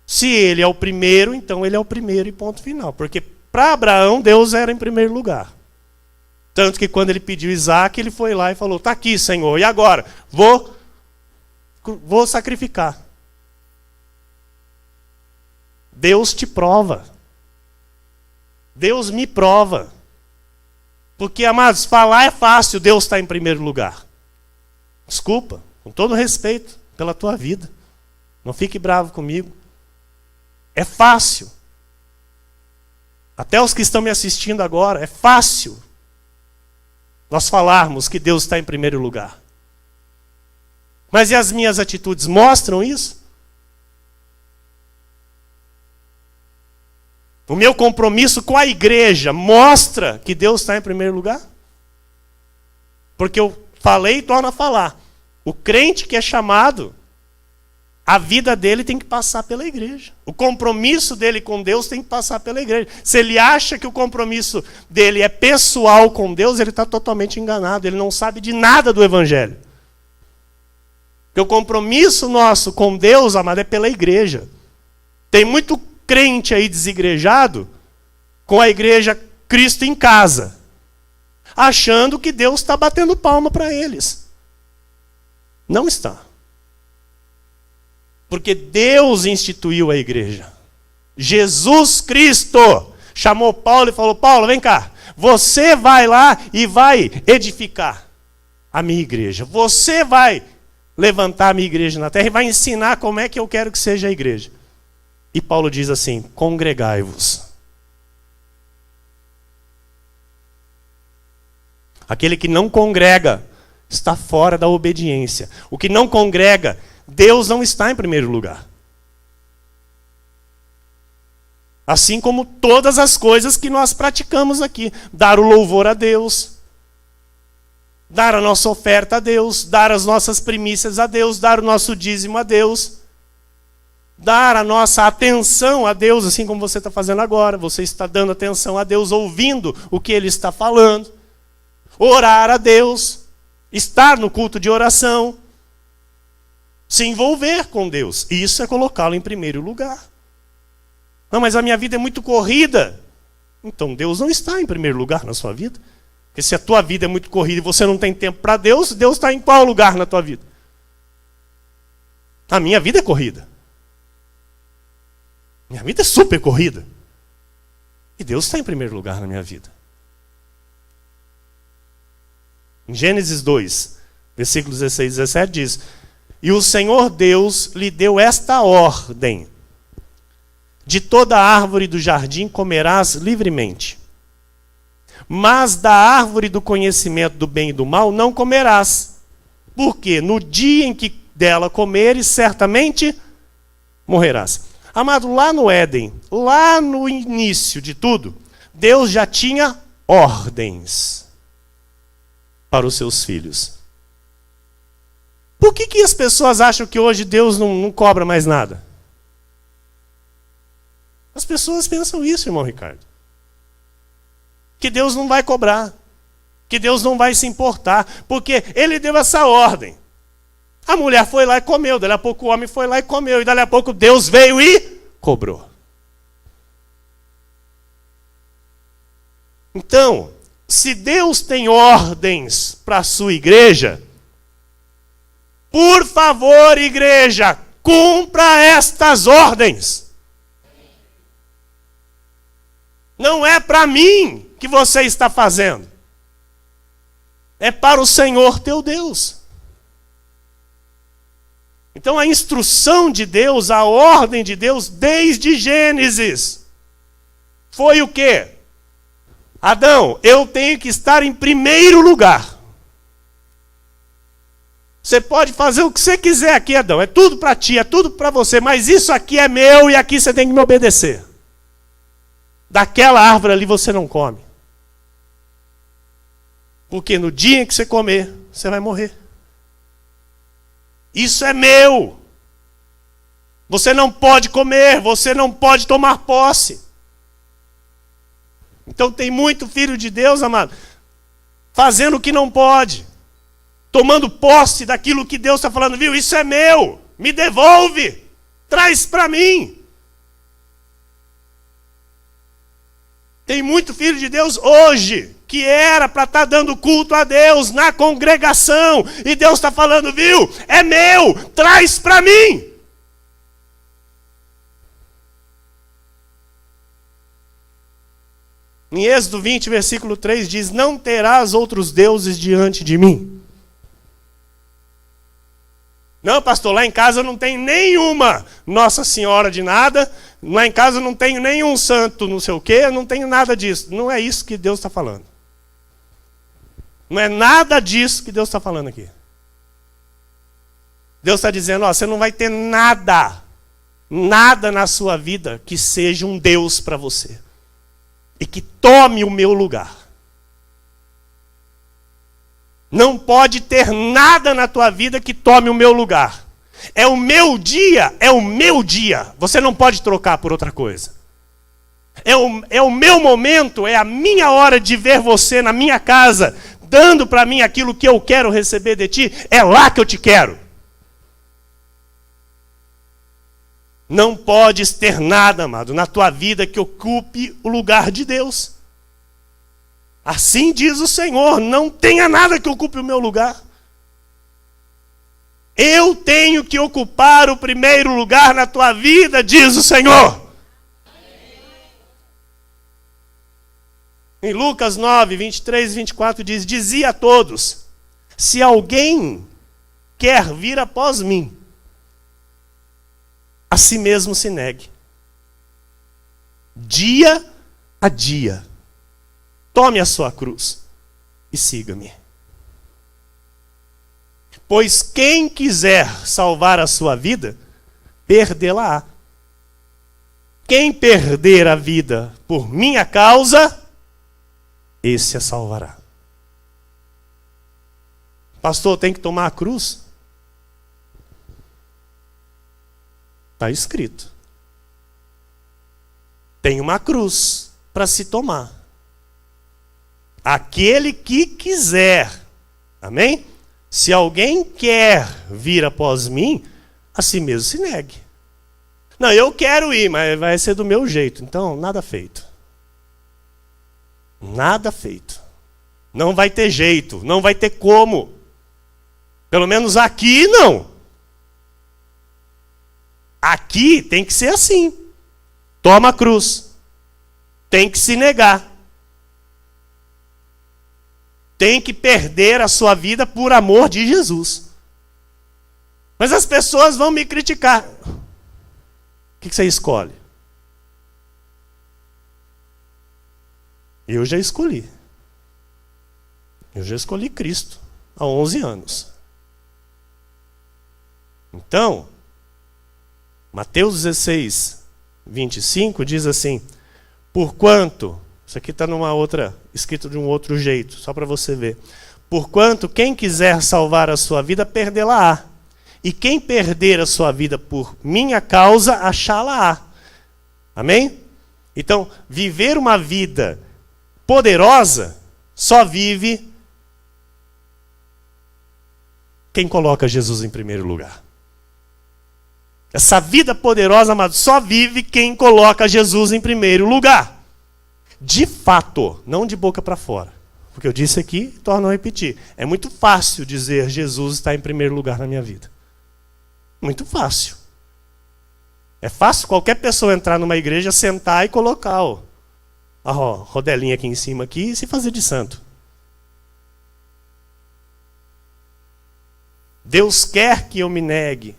Se ele é o primeiro, então ele é o primeiro e ponto final. Porque para Abraão, Deus era em primeiro lugar. Tanto que quando ele pediu Isaac, ele foi lá e falou: está aqui, Senhor, e agora? Vou sacrificar. Deus te prova. Deus me prova. Porque, amados, falar é fácil, Deus está em primeiro lugar. Desculpa, com todo respeito pela tua vida. Não fique bravo comigo. É fácil. Até os que estão me assistindo agora, é fácil nós falarmos que Deus está em primeiro lugar. Mas e as minhas atitudes mostram isso? O meu compromisso com a igreja mostra que Deus está em primeiro lugar? Porque eu falei e torno a falar. O crente que é chamado, a vida dele tem que passar pela igreja. O compromisso dele com Deus tem que passar pela igreja. Se ele acha que o compromisso dele é pessoal com Deus, ele está totalmente enganado. Ele não sabe de nada do evangelho. Porque o compromisso nosso com Deus, amado, é pela igreja. Tem muito crente aí desigrejado com a igreja Cristo em casa, achando que Deus está batendo palma para eles. Não está. Porque Deus instituiu a igreja. Jesus Cristo chamou Paulo e falou: Paulo, vem cá, Você vai lá e vai edificar a minha igreja. Você vai levantar a minha igreja na terra e vai ensinar como é que eu quero que seja a igreja. E Paulo diz assim: congregai-vos. Aquele que não congrega está fora da obediência. O que não congrega, Deus não está em primeiro lugar. Assim como todas as coisas que nós praticamos aqui. Dar o louvor a Deus, dar a nossa oferta a Deus, dar as nossas primícias a Deus, dar o nosso dízimo a Deus, dar a nossa atenção a Deus, assim como você está fazendo agora. Você está dando atenção a Deus, ouvindo o que Ele está falando. Orar a Deus, estar no culto de oração, se envolver com Deus. Isso é colocá-lo em primeiro lugar. Não, mas a minha vida é muito corrida. Então Deus não está em primeiro lugar na sua vida. Porque se a tua vida é muito corrida e você não tem tempo para Deus, Deus está em qual lugar na tua vida? A minha vida é corrida. Minha vida é super corrida. E Deus está em primeiro lugar na minha vida. Em Gênesis 2, versículos 16 e 17 diz: e o Senhor Deus lhe deu esta ordem: de toda árvore do jardim comerás livremente, mas da árvore do conhecimento do bem e do mal não comerás, porque no dia em que dela comeres, certamente morrerás. Amado, lá no Éden, lá no início de tudo, Deus já tinha ordens para os seus filhos. Por que as pessoas acham que hoje Deus não cobra mais nada? As pessoas pensam isso, irmão Ricardo. Que Deus não vai cobrar. Que Deus não vai se importar. Porque Ele deu essa ordem. A mulher foi lá e comeu. Dali a pouco o homem foi lá e comeu. E dali a pouco Deus veio e cobrou. Então, se Deus tem ordens para a sua igreja, por favor, igreja, cumpra estas ordens. Não é para mim que você está fazendo. É para o Senhor teu Deus. Então a instrução de Deus, a ordem de Deus, desde Gênesis, foi o quê? Adão, eu tenho que estar em primeiro lugar. Você pode fazer o que você quiser aqui, Adão. É tudo para ti, é tudo para você. Mas isso aqui é meu e aqui você tem que me obedecer. Daquela árvore ali você não come. Porque no dia em que você comer, você vai morrer. Isso é meu. Você não pode comer, você não pode tomar posse. Então tem muito filho de Deus, amado, fazendo o que não pode. Tomando posse daquilo que Deus está falando. Viu, isso é meu. Me devolve. Traz para mim. Tem muito filho de Deus hoje que era para estar dando culto a Deus na congregação. E Deus está falando, viu? É meu, traz para mim. Em Êxodo 20, versículo 3 diz: não terás outros deuses diante de mim. Não, pastor, lá em casa não tem nenhuma Nossa Senhora de nada, lá em casa não tenho nenhum santo não sei o quê, não tenho nada disso. Não é isso que Deus está falando. Não é nada disso que Deus está falando aqui. Deus está dizendo, ó, você não vai ter nada na sua vida que seja um Deus para você. E que tome o meu lugar. Não pode ter nada na tua vida que tome o meu lugar. É o meu dia, é o meu dia. Você não pode trocar por outra coisa. É o meu momento, é a minha hora de ver você na minha casa, dando para mim aquilo que eu quero receber de ti. É lá que eu te quero. Não podes ter nada, amado, na tua vida que ocupe o lugar de Deus. Assim diz o Senhor, não tenha nada que ocupe o meu lugar. Eu tenho que ocupar o primeiro lugar na tua vida, diz o Senhor. Em Lucas 9, 23 e 24 diz: dizia a todos: se alguém quer vir após mim, a si mesmo se negue. Dia a dia. Tome a sua cruz e siga-me. Pois quem quiser salvar a sua vida, perdê-la-á. Quem perder a vida por minha causa, esse a salvará. Pastor, tem que tomar a cruz? Está escrito. Tem uma cruz para se tomar. Aquele que quiser. Amém? Se alguém quer vir após mim, a si mesmo se negue. Não, eu quero ir, mas vai ser do meu jeito. Então, nada feito. Nada feito. Não vai ter jeito, não vai ter como. Pelo menos aqui, não. Aqui tem que ser assim. Toma a cruz. Tem que se negar. Tem que perder a sua vida por amor de Jesus. Mas as pessoas vão me criticar. O que você escolhe? Eu já escolhi. Eu já escolhi Cristo há 11 anos. Então, Mateus 16, 25 diz assim: porquanto, isso aqui está numa outra, escrito de um outro jeito, só para você ver. Porquanto quem quiser salvar a sua vida, perdê-la-á. E quem perder a sua vida por minha causa, achá-la-á. Amém? Então, viver uma vida poderosa, só vive quem coloca Jesus em primeiro lugar. Essa vida poderosa, amado, só vive quem coloca Jesus em primeiro lugar. De fato, não de boca para fora. O que eu disse aqui, torno a repetir. É muito fácil dizer Jesus está em primeiro lugar na minha vida. Muito fácil. É fácil qualquer pessoa entrar numa igreja, sentar e colocar a rodelinha aqui em cima aqui, e se fazer de santo. Deus quer que eu me negue.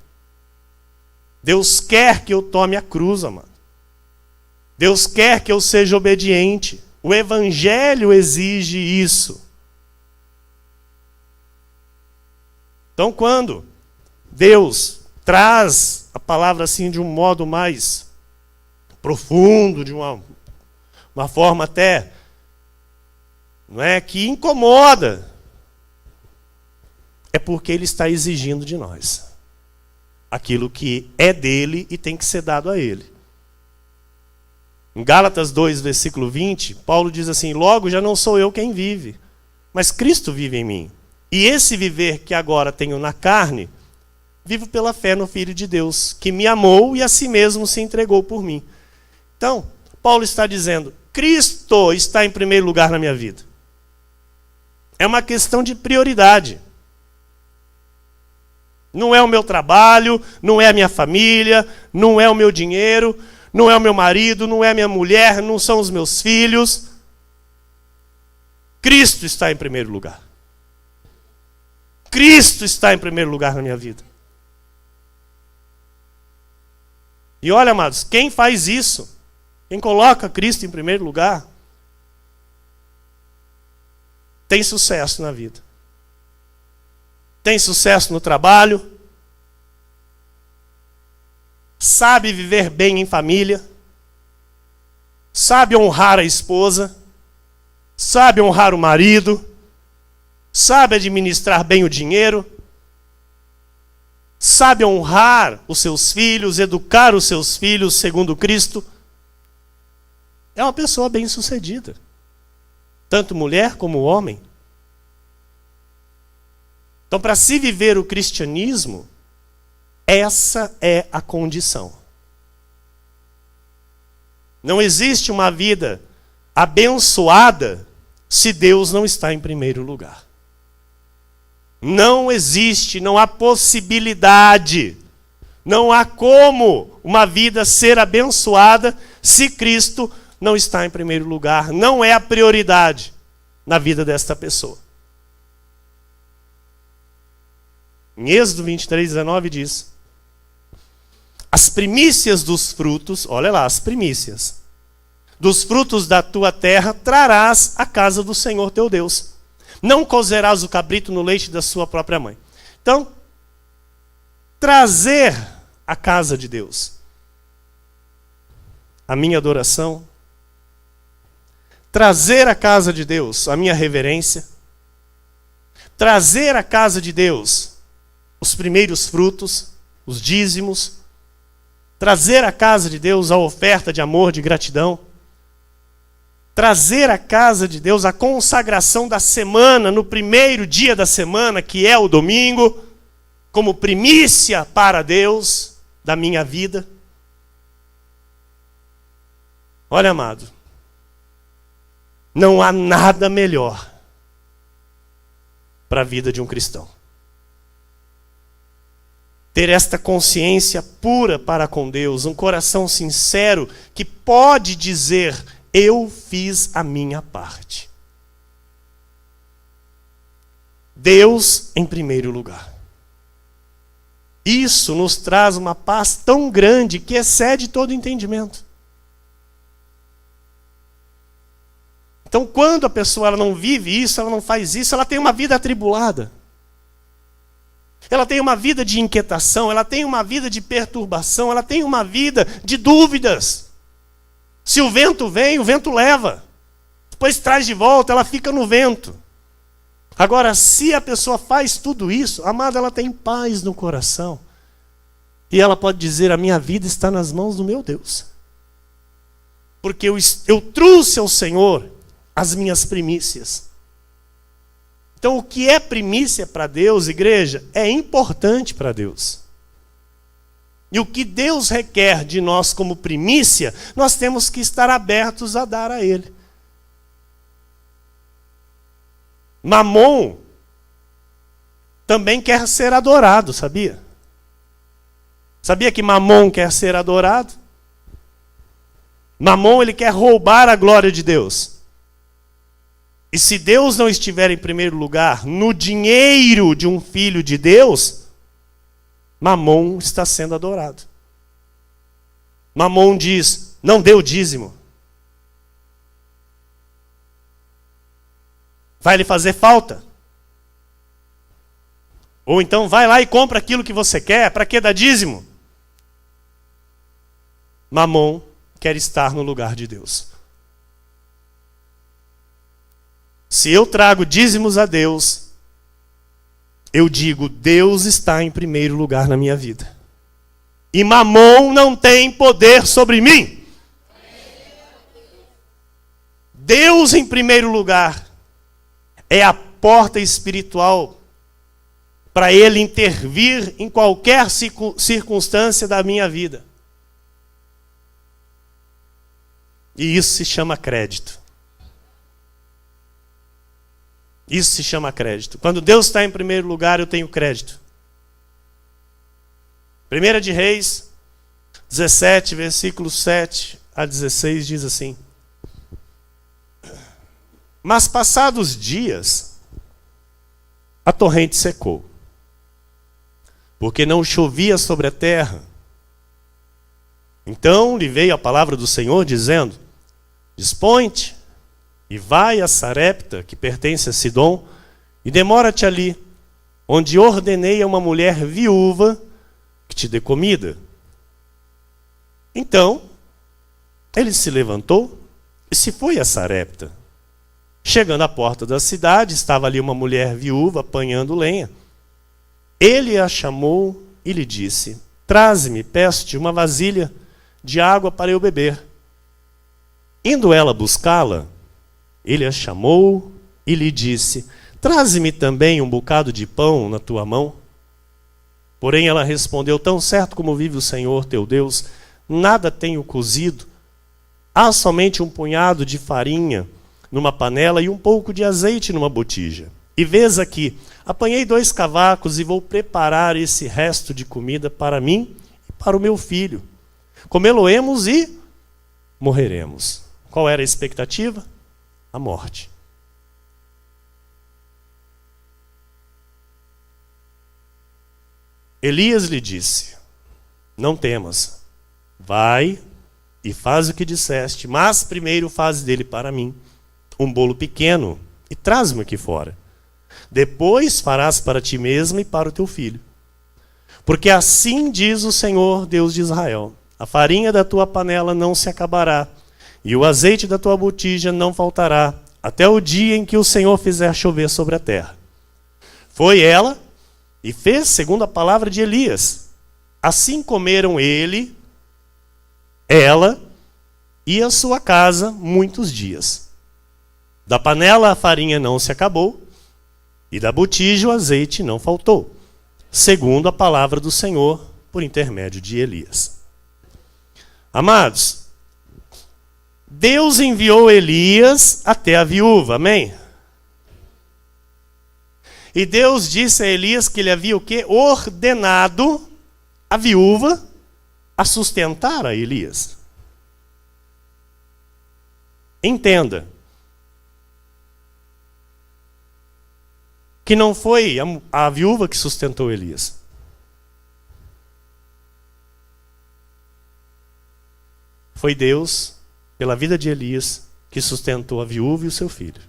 Deus quer que eu tome a cruz, amado. Deus quer que eu seja obediente. O Evangelho exige isso. Então, quando Deus traz a palavra assim de um modo mais profundo, de uma forma até, não é, que incomoda, é porque Ele está exigindo de nós aquilo que é dele e tem que ser dado a Ele. Em Gálatas 2, versículo 20, Paulo diz assim: logo já não sou eu quem vive, mas Cristo vive em mim. E esse viver que agora tenho na carne, vivo pela fé no Filho de Deus, que me amou e a si mesmo se entregou por mim. Então, Paulo está dizendo: Cristo está em primeiro lugar na minha vida. É uma questão de prioridade. Não é o meu trabalho, não é a minha família, não é o meu dinheiro, não é o meu marido, não é a minha mulher, não são os meus filhos. Cristo está em primeiro lugar. Cristo está em primeiro lugar na minha vida. E olha, amados, quem faz isso, quem coloca Cristo em primeiro lugar, tem sucesso na vida. Tem sucesso no trabalho, sabe viver bem em família, sabe honrar a esposa, sabe honrar o marido, sabe administrar bem o dinheiro, sabe honrar os seus filhos, educar os seus filhos segundo Cristo. É uma pessoa bem-sucedida, tanto mulher como homem. Então, para se viver o cristianismo, essa é a condição. Não existe uma vida abençoada se Deus não está em primeiro lugar. Não existe, não há possibilidade, não há como uma vida ser abençoada se Cristo não está em primeiro lugar, não é a prioridade na vida desta pessoa. Em Êxodo 23:19 diz: as primícias dos frutos, olha lá, as primícias dos frutos da tua terra trarás à casa do Senhor teu Deus. Não cozerás o cabrito no leite da sua própria mãe. Então, trazer à casa de Deus a minha adoração, trazer à casa de Deus a minha reverência, trazer à casa de Deus os primeiros frutos, os dízimos, trazer à casa de Deus a oferta de amor, de gratidão, trazer à casa de Deus a consagração da semana, no primeiro dia da semana, que é o domingo, como primícia para Deus da minha vida. Olha, amado, não há nada melhor para a vida de um cristão. Ter esta consciência pura para com Deus, um coração sincero que pode dizer: eu fiz a minha parte. Deus em primeiro lugar. Isso nos traz uma paz tão grande que excede todo entendimento. Então, quando a pessoa ela não vive isso, ela não faz isso, ela tem uma vida atribulada. Ela tem uma vida de inquietação, ela tem uma vida de perturbação, ela tem uma vida de dúvidas. Se o vento vem, o vento leva. Depois traz de volta, ela fica no vento. Agora, se a pessoa faz tudo isso, amada, ela tem paz no coração. E ela pode dizer: a minha vida está nas mãos do meu Deus. Porque eu trouxe ao Senhor as minhas primícias. Então, o que é primícia para Deus, igreja, é importante para Deus. E o que Deus requer de nós como primícia, nós temos que estar abertos a dar a Ele. Mamon também quer ser adorado, sabia? Sabia que Mamon quer ser adorado? Mamon, ele quer roubar a glória de Deus. E se Deus não estiver em primeiro lugar no dinheiro de um filho de Deus, Mamon está sendo adorado. Mamon diz: não dê o dízimo. Vai lhe fazer falta. Ou então vai lá e compra aquilo que você quer. Para que dar dízimo? Mamon quer estar no lugar de Deus. Se eu trago dízimos a Deus, eu digo: Deus está em primeiro lugar na minha vida. E Mamon não tem poder sobre mim. Deus em primeiro lugar é a porta espiritual para Ele intervir em qualquer circunstância da minha vida. E isso se chama crédito. Isso se chama crédito. Quando Deus está em primeiro lugar, eu tenho crédito. 1 de Reis 17, versículos 7 a 16 diz assim: mas passados dias, a torrente secou, porque não chovia sobre a terra. Então lhe veio a palavra do Senhor, dizendo: dispõe-te e vai a Sarepta, que pertence a Sidom, e demora-te ali, onde ordenei a uma mulher viúva que te dê comida. Então, ele se levantou e se foi a Sarepta. Chegando à porta da cidade, estava ali uma mulher viúva apanhando lenha. Ele a chamou e lhe disse: traze-me, peço-te, uma vasilha de água para eu beber. Indo ela buscá-la, ele a chamou e lhe disse: traze-me também um bocado de pão na tua mão. Porém ela respondeu: tão certo como vive o Senhor teu Deus, nada tenho cozido. Há somente um punhado de farinha numa panela e um pouco de azeite numa botija. E vês aqui, apanhei 2 cavacos e vou preparar esse resto de comida para mim e para o meu filho. Comê-lo-emos e morreremos. Qual era a expectativa? A morte. Elias lhe disse: não temas, vai e faz o que disseste, mas primeiro faz dele para mim um bolo pequeno e traz-me aqui fora. Depois farás para ti mesmo e para o teu filho. Porque assim diz o Senhor, Deus de Israel: a farinha da tua panela não se acabará, e o azeite da tua botija não faltará, até o dia em que o Senhor fizer chover sobre a terra. Foi ela e fez segundo a palavra de Elias. Assim comeram ele, ela e a sua casa muitos dias. Da panela a farinha não se acabou, e da botija o azeite não faltou, segundo a palavra do Senhor por intermédio de Elias. Amados, Deus enviou Elias até a viúva, amém? E Deus disse a Elias que ele havia o quê? Ordenado a viúva a sustentar a Elias. Entenda que não foi a viúva que sustentou Elias. Foi Deus, pela vida de Elias, que sustentou a viúva e o seu filho.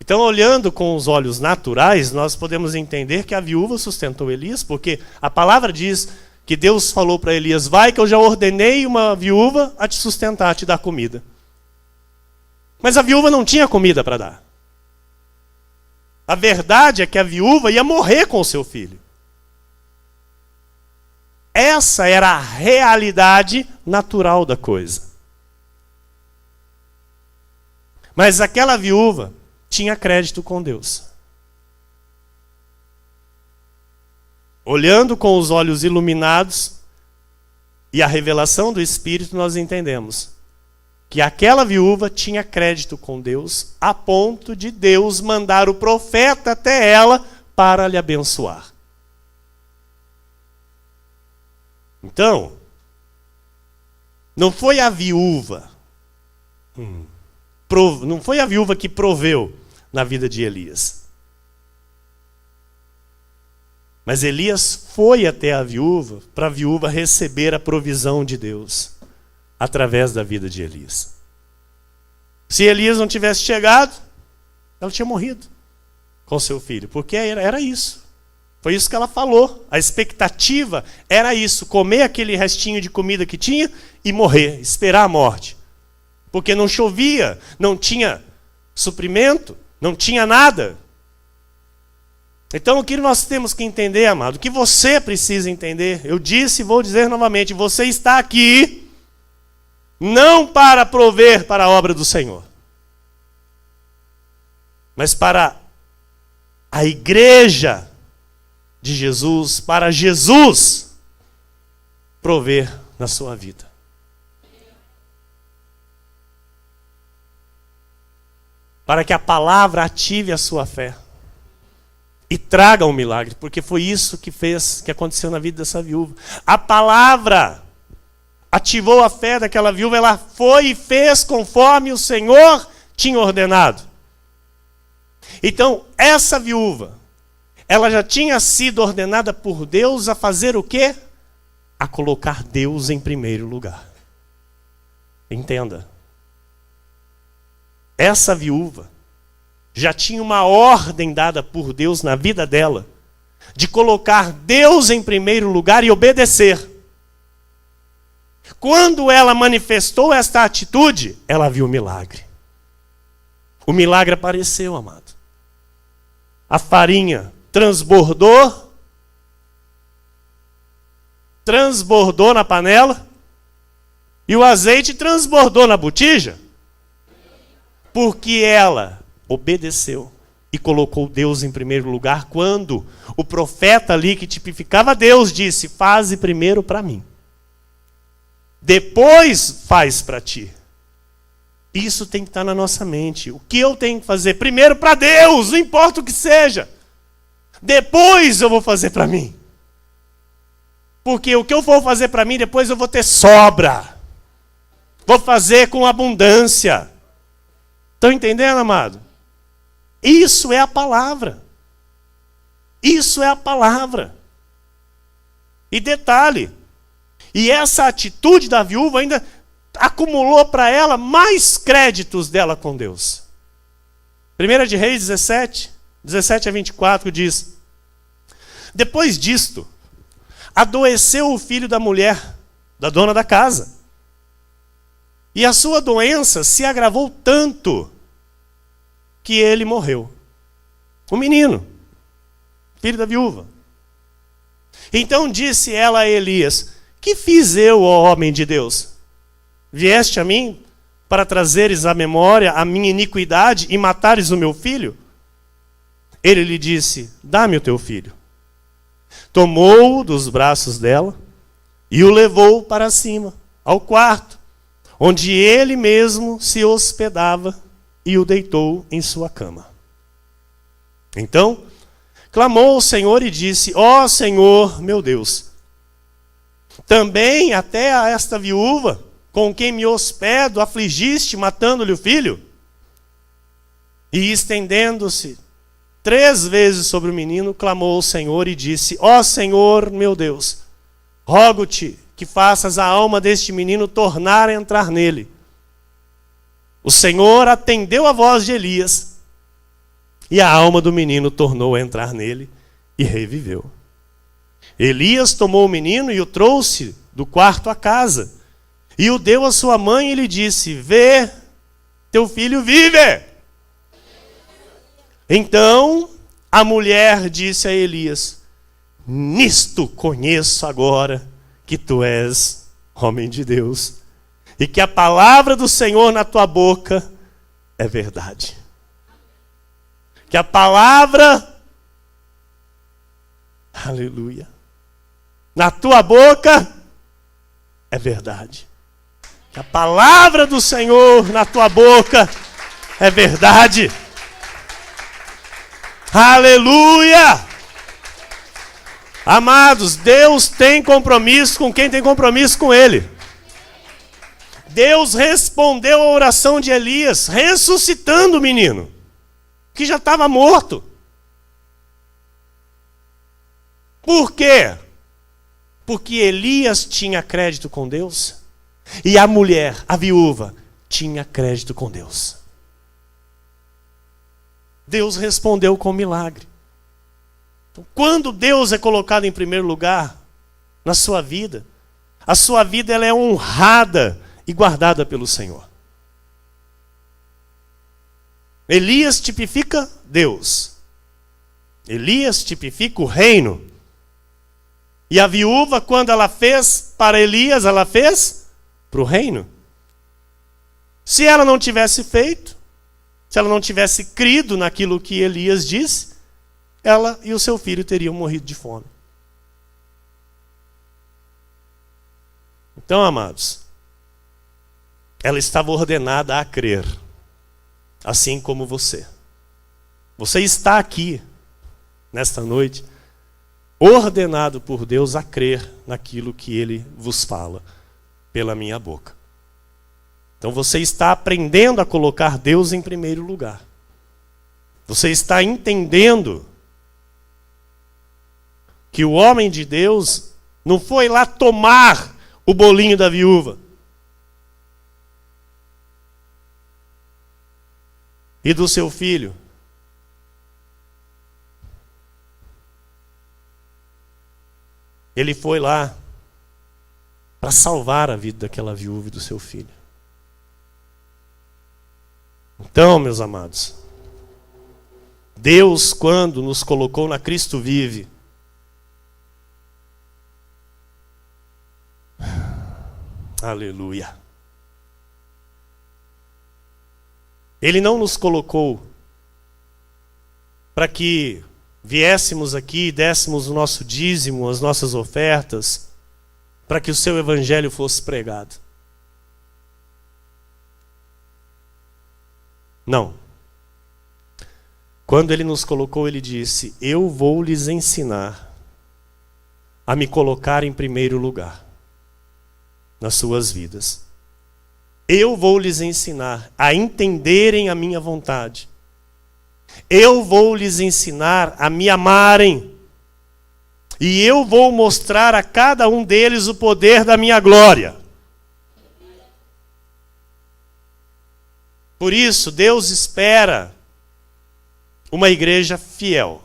Então, olhando com os olhos naturais, nós podemos entender que a viúva sustentou Elias, porque a palavra diz que Deus falou para Elias: vai que eu já ordenei uma viúva a te sustentar, a te dar comida. Mas a viúva não tinha comida para dar. A verdade é que a viúva ia morrer com o seu filho. Essa era a realidade natural da coisa. Mas aquela viúva tinha crédito com Deus. Olhando com os olhos iluminados e a revelação do Espírito, nós entendemos que aquela viúva tinha crédito com Deus, a ponto de Deus mandar o profeta até ela para lhe abençoar. Então, não foi a viúva, não foi a viúva que proveu na vida de Elias. Mas Elias foi até a viúva para a viúva receber a provisão de Deus através da vida de Elias. Se Elias não tivesse chegado, ela tinha morrido com seu filho, porque era isso. Foi isso que ela falou. A expectativa era isso: comer aquele restinho de comida que tinha e morrer, esperar a morte. Porque não chovia, não tinha suprimento, não tinha nada. Então o que nós temos que entender, amado, o que você precisa entender, eu disse e vou dizer novamente: você está aqui não para prover para a obra do Senhor, mas para a igreja de Jesus, para Jesus prover na sua vida. Para que a palavra ative a sua fé e traga um milagre, porque foi isso que aconteceu na vida dessa viúva. A palavra ativou a fé daquela viúva, ela foi e fez conforme o Senhor tinha ordenado. Então, essa viúva, ela já tinha sido ordenada por Deus a fazer o quê? A colocar Deus em primeiro lugar. Entenda. Essa viúva já tinha uma ordem dada por Deus na vida dela, de colocar Deus em primeiro lugar e obedecer. Quando ela manifestou esta atitude, ela viu o milagre. O milagre apareceu, amado. A farinha transbordou na panela, e o azeite transbordou na botija, porque ela obedeceu e colocou Deus em primeiro lugar, quando o profeta ali que tipificava Deus disse: faze primeiro para mim, depois faz para ti. Isso tem que estar na nossa mente. O que eu tenho que fazer? Primeiro para Deus, não importa o que seja. Depois eu vou fazer para mim. Porque o que eu for fazer para mim, depois eu vou ter sobra. Vou fazer com abundância. Estão entendendo, amado? Isso é a palavra. Isso é a palavra. E detalhe, e essa atitude da viúva ainda acumulou para ela mais créditos dela com Deus. 1 de Reis 17, 17 a 24 diz: depois disto, adoeceu o filho da mulher, da dona da casa. E a sua doença se agravou tanto que ele morreu. O menino, filho da viúva. Então disse ela a Elias: que fiz eu, ó homem de Deus? Vieste a mim para trazeres à memória a minha iniquidade e matares o meu filho? Ele lhe disse: dá-me o teu filho. Tomou-o dos braços dela e o levou para cima, ao quarto, onde ele mesmo se hospedava, e o deitou em sua cama. Então clamou ao Senhor e disse: ó Senhor, meu Deus, também até a esta viúva, com quem me hospedo, afligiste, matando-lhe o filho? E estendendo-se 3 vezes sobre o menino, clamou ao Senhor e disse: ó Senhor, meu Deus, rogo-te que faças a alma deste menino tornar a entrar nele. O Senhor atendeu a voz de Elias, e a alma do menino tornou a entrar nele e reviveu. Elias tomou o menino e o trouxe do quarto à casa, e o deu à sua mãe e lhe disse: vê, teu filho vive. Então a mulher disse a Elias: nisto conheço agora que tu és homem de Deus, e que a palavra do Senhor na tua boca é verdade. Que a palavra, aleluia, na tua boca é verdade. Que a palavra do Senhor na tua boca é verdade. Aleluia! Amados, Deus tem compromisso com quem tem compromisso com Ele. Deus respondeu à oração de Elias, ressuscitando o menino, que já estava morto. Por quê? Porque Elias tinha crédito com Deus, e a mulher, a viúva, tinha crédito com Deus. Deus respondeu com milagre. Então, quando Deus é colocado em primeiro lugar na sua vida, a sua vida ela é honrada e guardada pelo Senhor. Elias tipifica Deus. Elias tipifica o reino. E a viúva, quando ela fez para Elias, ela fez para o reino. Se ela não tivesse feito, se ela não tivesse crido naquilo que Elias disse, ela e o seu filho teriam morrido de fome. Então, amados, ela estava ordenada a crer, assim como você. Você está aqui, nesta noite, ordenado por Deus a crer naquilo que Ele vos fala pela minha boca. Então você está aprendendo a colocar Deus em primeiro lugar. Você está entendendo que o homem de Deus não foi lá tomar o bolinho da viúva e do seu filho. Ele foi lá para salvar a vida daquela viúva e do seu filho. Então, meus amados, Deus, quando nos colocou na Cristo Vive, aleluia, Ele não nos colocou para que viéssemos aqui e dessemos o nosso dízimo, as nossas ofertas, para que o seu evangelho fosse pregado. Não. Quando Ele nos colocou, Ele disse: eu vou lhes ensinar a me colocar em primeiro lugar nas suas vidas. Eu vou lhes ensinar a entenderem a minha vontade. Eu vou lhes ensinar a me amarem. E eu vou mostrar a cada um deles o poder da minha glória. Por isso, Deus espera uma igreja fiel.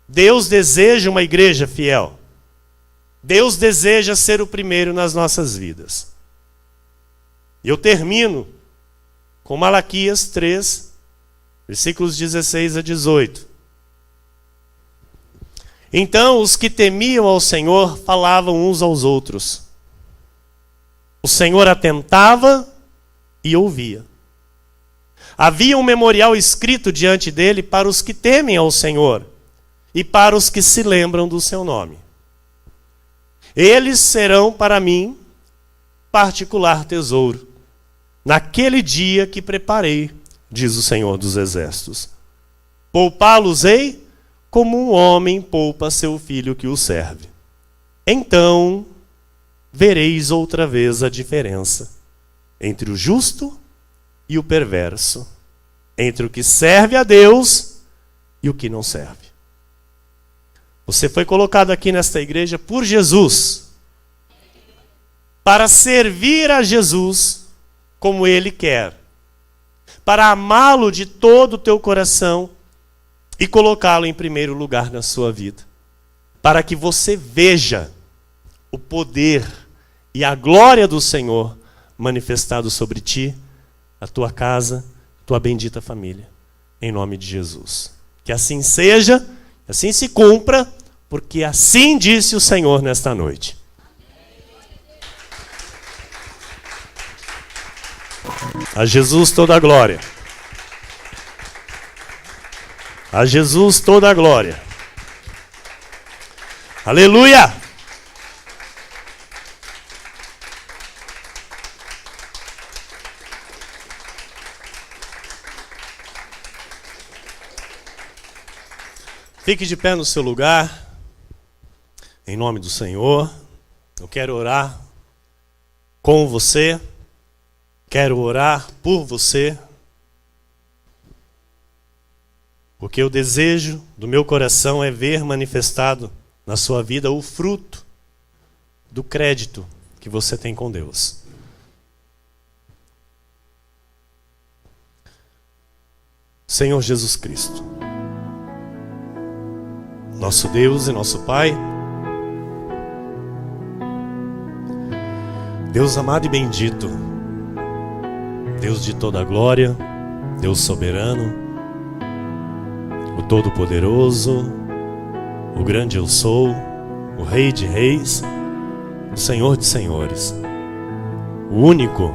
Deus deseja uma igreja fiel. Deus deseja ser o primeiro nas nossas vidas. E eu termino com Malaquias 3, versículos 16 a 18. Então os que temiam ao Senhor falavam uns aos outros. O Senhor atentava e ouvia. Havia um memorial escrito diante dele para os que temem ao Senhor e para os que se lembram do seu nome. Eles serão para mim particular tesouro, naquele dia que preparei, diz o Senhor dos Exércitos. Poupá-los-ei como um homem poupa seu filho que o serve. Então vereis outra vez a diferença entre o justo e o perverso, entre o que serve a Deus e o que não serve. Você foi colocado aqui nesta igreja por Jesus, para servir a Jesus como Ele quer, para amá-lo de todo o teu coração e colocá-lo em primeiro lugar na sua vida, para que você veja o poder e a glória do Senhor manifestado sobre ti, a tua casa, tua bendita família, em nome de Jesus. Que assim seja, assim se cumpra, porque assim disse o Senhor nesta noite. A Jesus toda a glória. A Jesus toda a glória. Aleluia! Fique de pé no seu lugar. Em nome do Senhor, eu quero orar com você, quero orar por você, porque o desejo do meu coração é ver manifestado na sua vida o fruto do crédito que você tem com Deus. Senhor Jesus Cristo, nosso Deus e nosso Pai, Deus amado e bendito, Deus de toda a glória, Deus soberano, o Todo-Poderoso, o grande eu sou, o Rei de Reis, o Senhor de Senhores, o único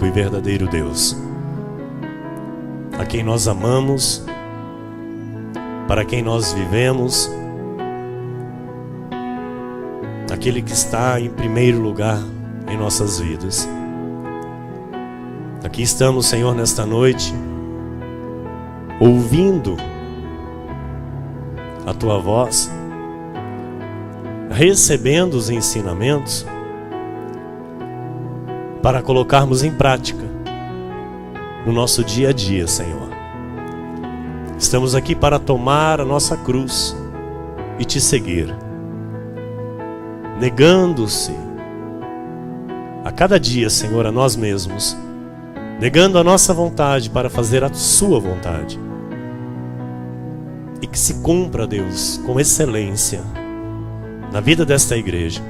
e verdadeiro Deus, a quem nós amamos, para quem nós vivemos, aquele que está em primeiro lugar em nossas vidas. Aqui estamos, Senhor, nesta noite, ouvindo a Tua voz, recebendo os ensinamentos, para colocarmos em prática no nosso dia a dia, Senhor. Estamos aqui para tomar a nossa cruz e Te seguir, negando-se a cada dia, Senhor, a nós mesmos, negando a nossa vontade para fazer a Sua vontade. E que se cumpra, Deus, com excelência na vida desta igreja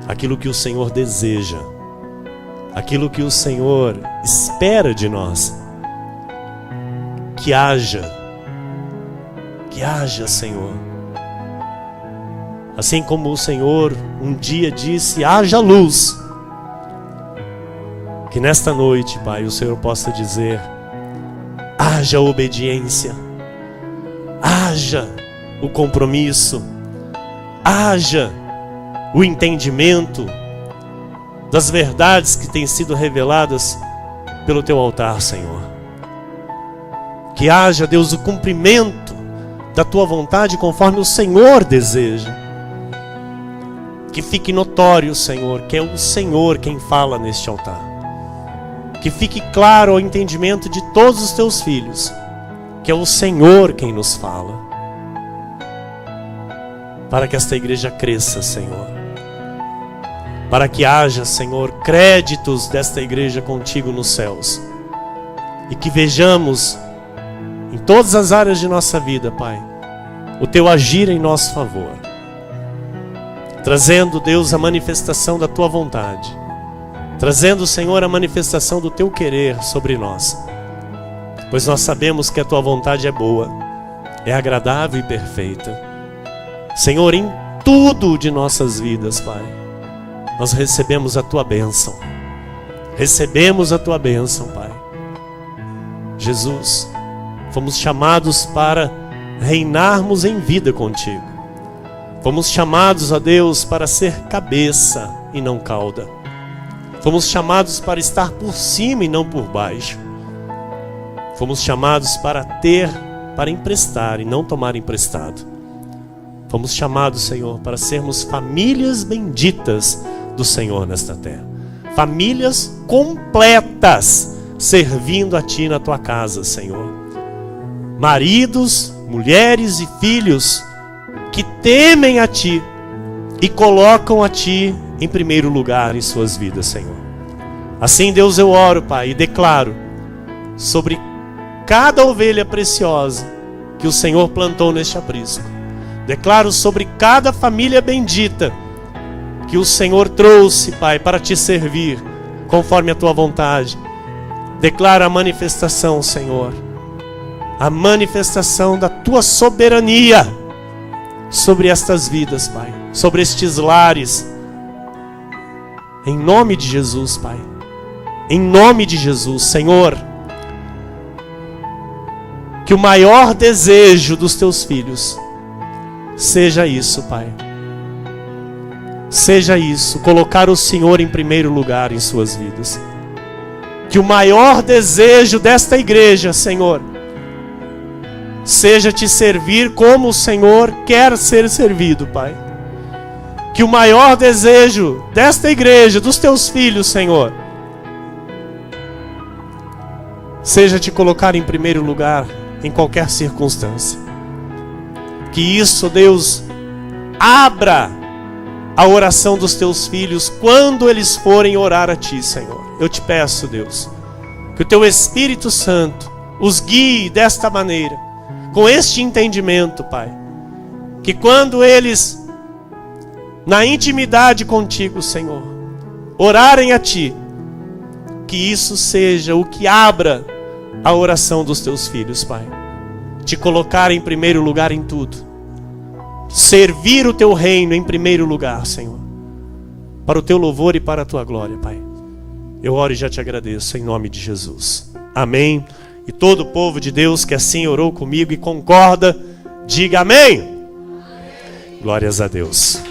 aquilo que o Senhor deseja, aquilo que o Senhor espera de nós. Que haja, Senhor. Assim como o Senhor um dia disse, haja luz. Que nesta noite, Pai, o Senhor possa dizer, haja obediência, haja o compromisso, haja o entendimento das verdades que têm sido reveladas pelo Teu altar, Senhor. Que haja, Deus, o cumprimento da Tua vontade conforme o Senhor deseja. Que fique notório, Senhor, que é o Senhor quem fala neste altar. Que fique claro ao entendimento de todos os teus filhos, que é o Senhor quem nos fala. Para que esta igreja cresça, Senhor. Para que haja, Senhor, créditos desta igreja contigo nos céus. E que vejamos, em todas as áreas de nossa vida, Pai, o teu agir em nosso favor. Trazendo, Deus, a manifestação da tua vontade. Trazendo, Senhor, a manifestação do teu querer sobre nós. Pois nós sabemos que a tua vontade é boa, é agradável e perfeita. Senhor, em tudo de nossas vidas, Pai, nós recebemos a tua bênção. Recebemos a tua bênção, Pai. Jesus, fomos chamados para reinarmos em vida contigo. Fomos chamados, ó Deus, para ser cabeça e não cauda. Fomos chamados para estar por cima e não por baixo. Fomos chamados para ter, para emprestar e não tomar emprestado. Fomos chamados, Senhor, para sermos famílias benditas do Senhor nesta terra. Famílias completas, servindo a Ti na Tua casa, Senhor. Maridos, mulheres e filhos que temem a Ti e colocam a Ti em primeiro lugar em suas vidas, Senhor. Assim, Deus, eu oro, Pai, e declaro sobre cada ovelha preciosa que o Senhor plantou neste aprisco. Declaro sobre cada família bendita que o Senhor trouxe, Pai, para Te servir conforme a Tua vontade. Declaro a manifestação, Senhor, a manifestação da Tua soberania sobre estas vidas, Pai, sobre estes lares. Em nome de Jesus, Pai. Em nome de Jesus, Senhor. Que o maior desejo dos Teus filhos seja isso, Pai. Seja isso, colocar o Senhor em primeiro lugar em suas vidas. Que o maior desejo desta igreja, Senhor, seja Te servir como o Senhor quer ser servido, Pai. Que o maior desejo desta igreja, dos Teus filhos, Senhor, seja Te colocar em primeiro lugar em qualquer circunstância. Que isso, Deus, abra a oração dos Teus filhos quando eles forem orar a Ti, Senhor. Eu Te peço, Deus, que o Teu Espírito Santo os guie desta maneira, com este entendimento, Pai. Que quando eles, na intimidade contigo, Senhor, orarem a Ti, que isso seja o que abra a oração dos Teus filhos, Pai. Te colocar em primeiro lugar em tudo. Servir o Teu reino em primeiro lugar, Senhor. Para o Teu louvor e para a Tua glória, Pai. Eu oro e já Te agradeço em nome de Jesus. Amém. E todo o povo de Deus que assim orou comigo e concorda, diga amém. Glórias a Deus.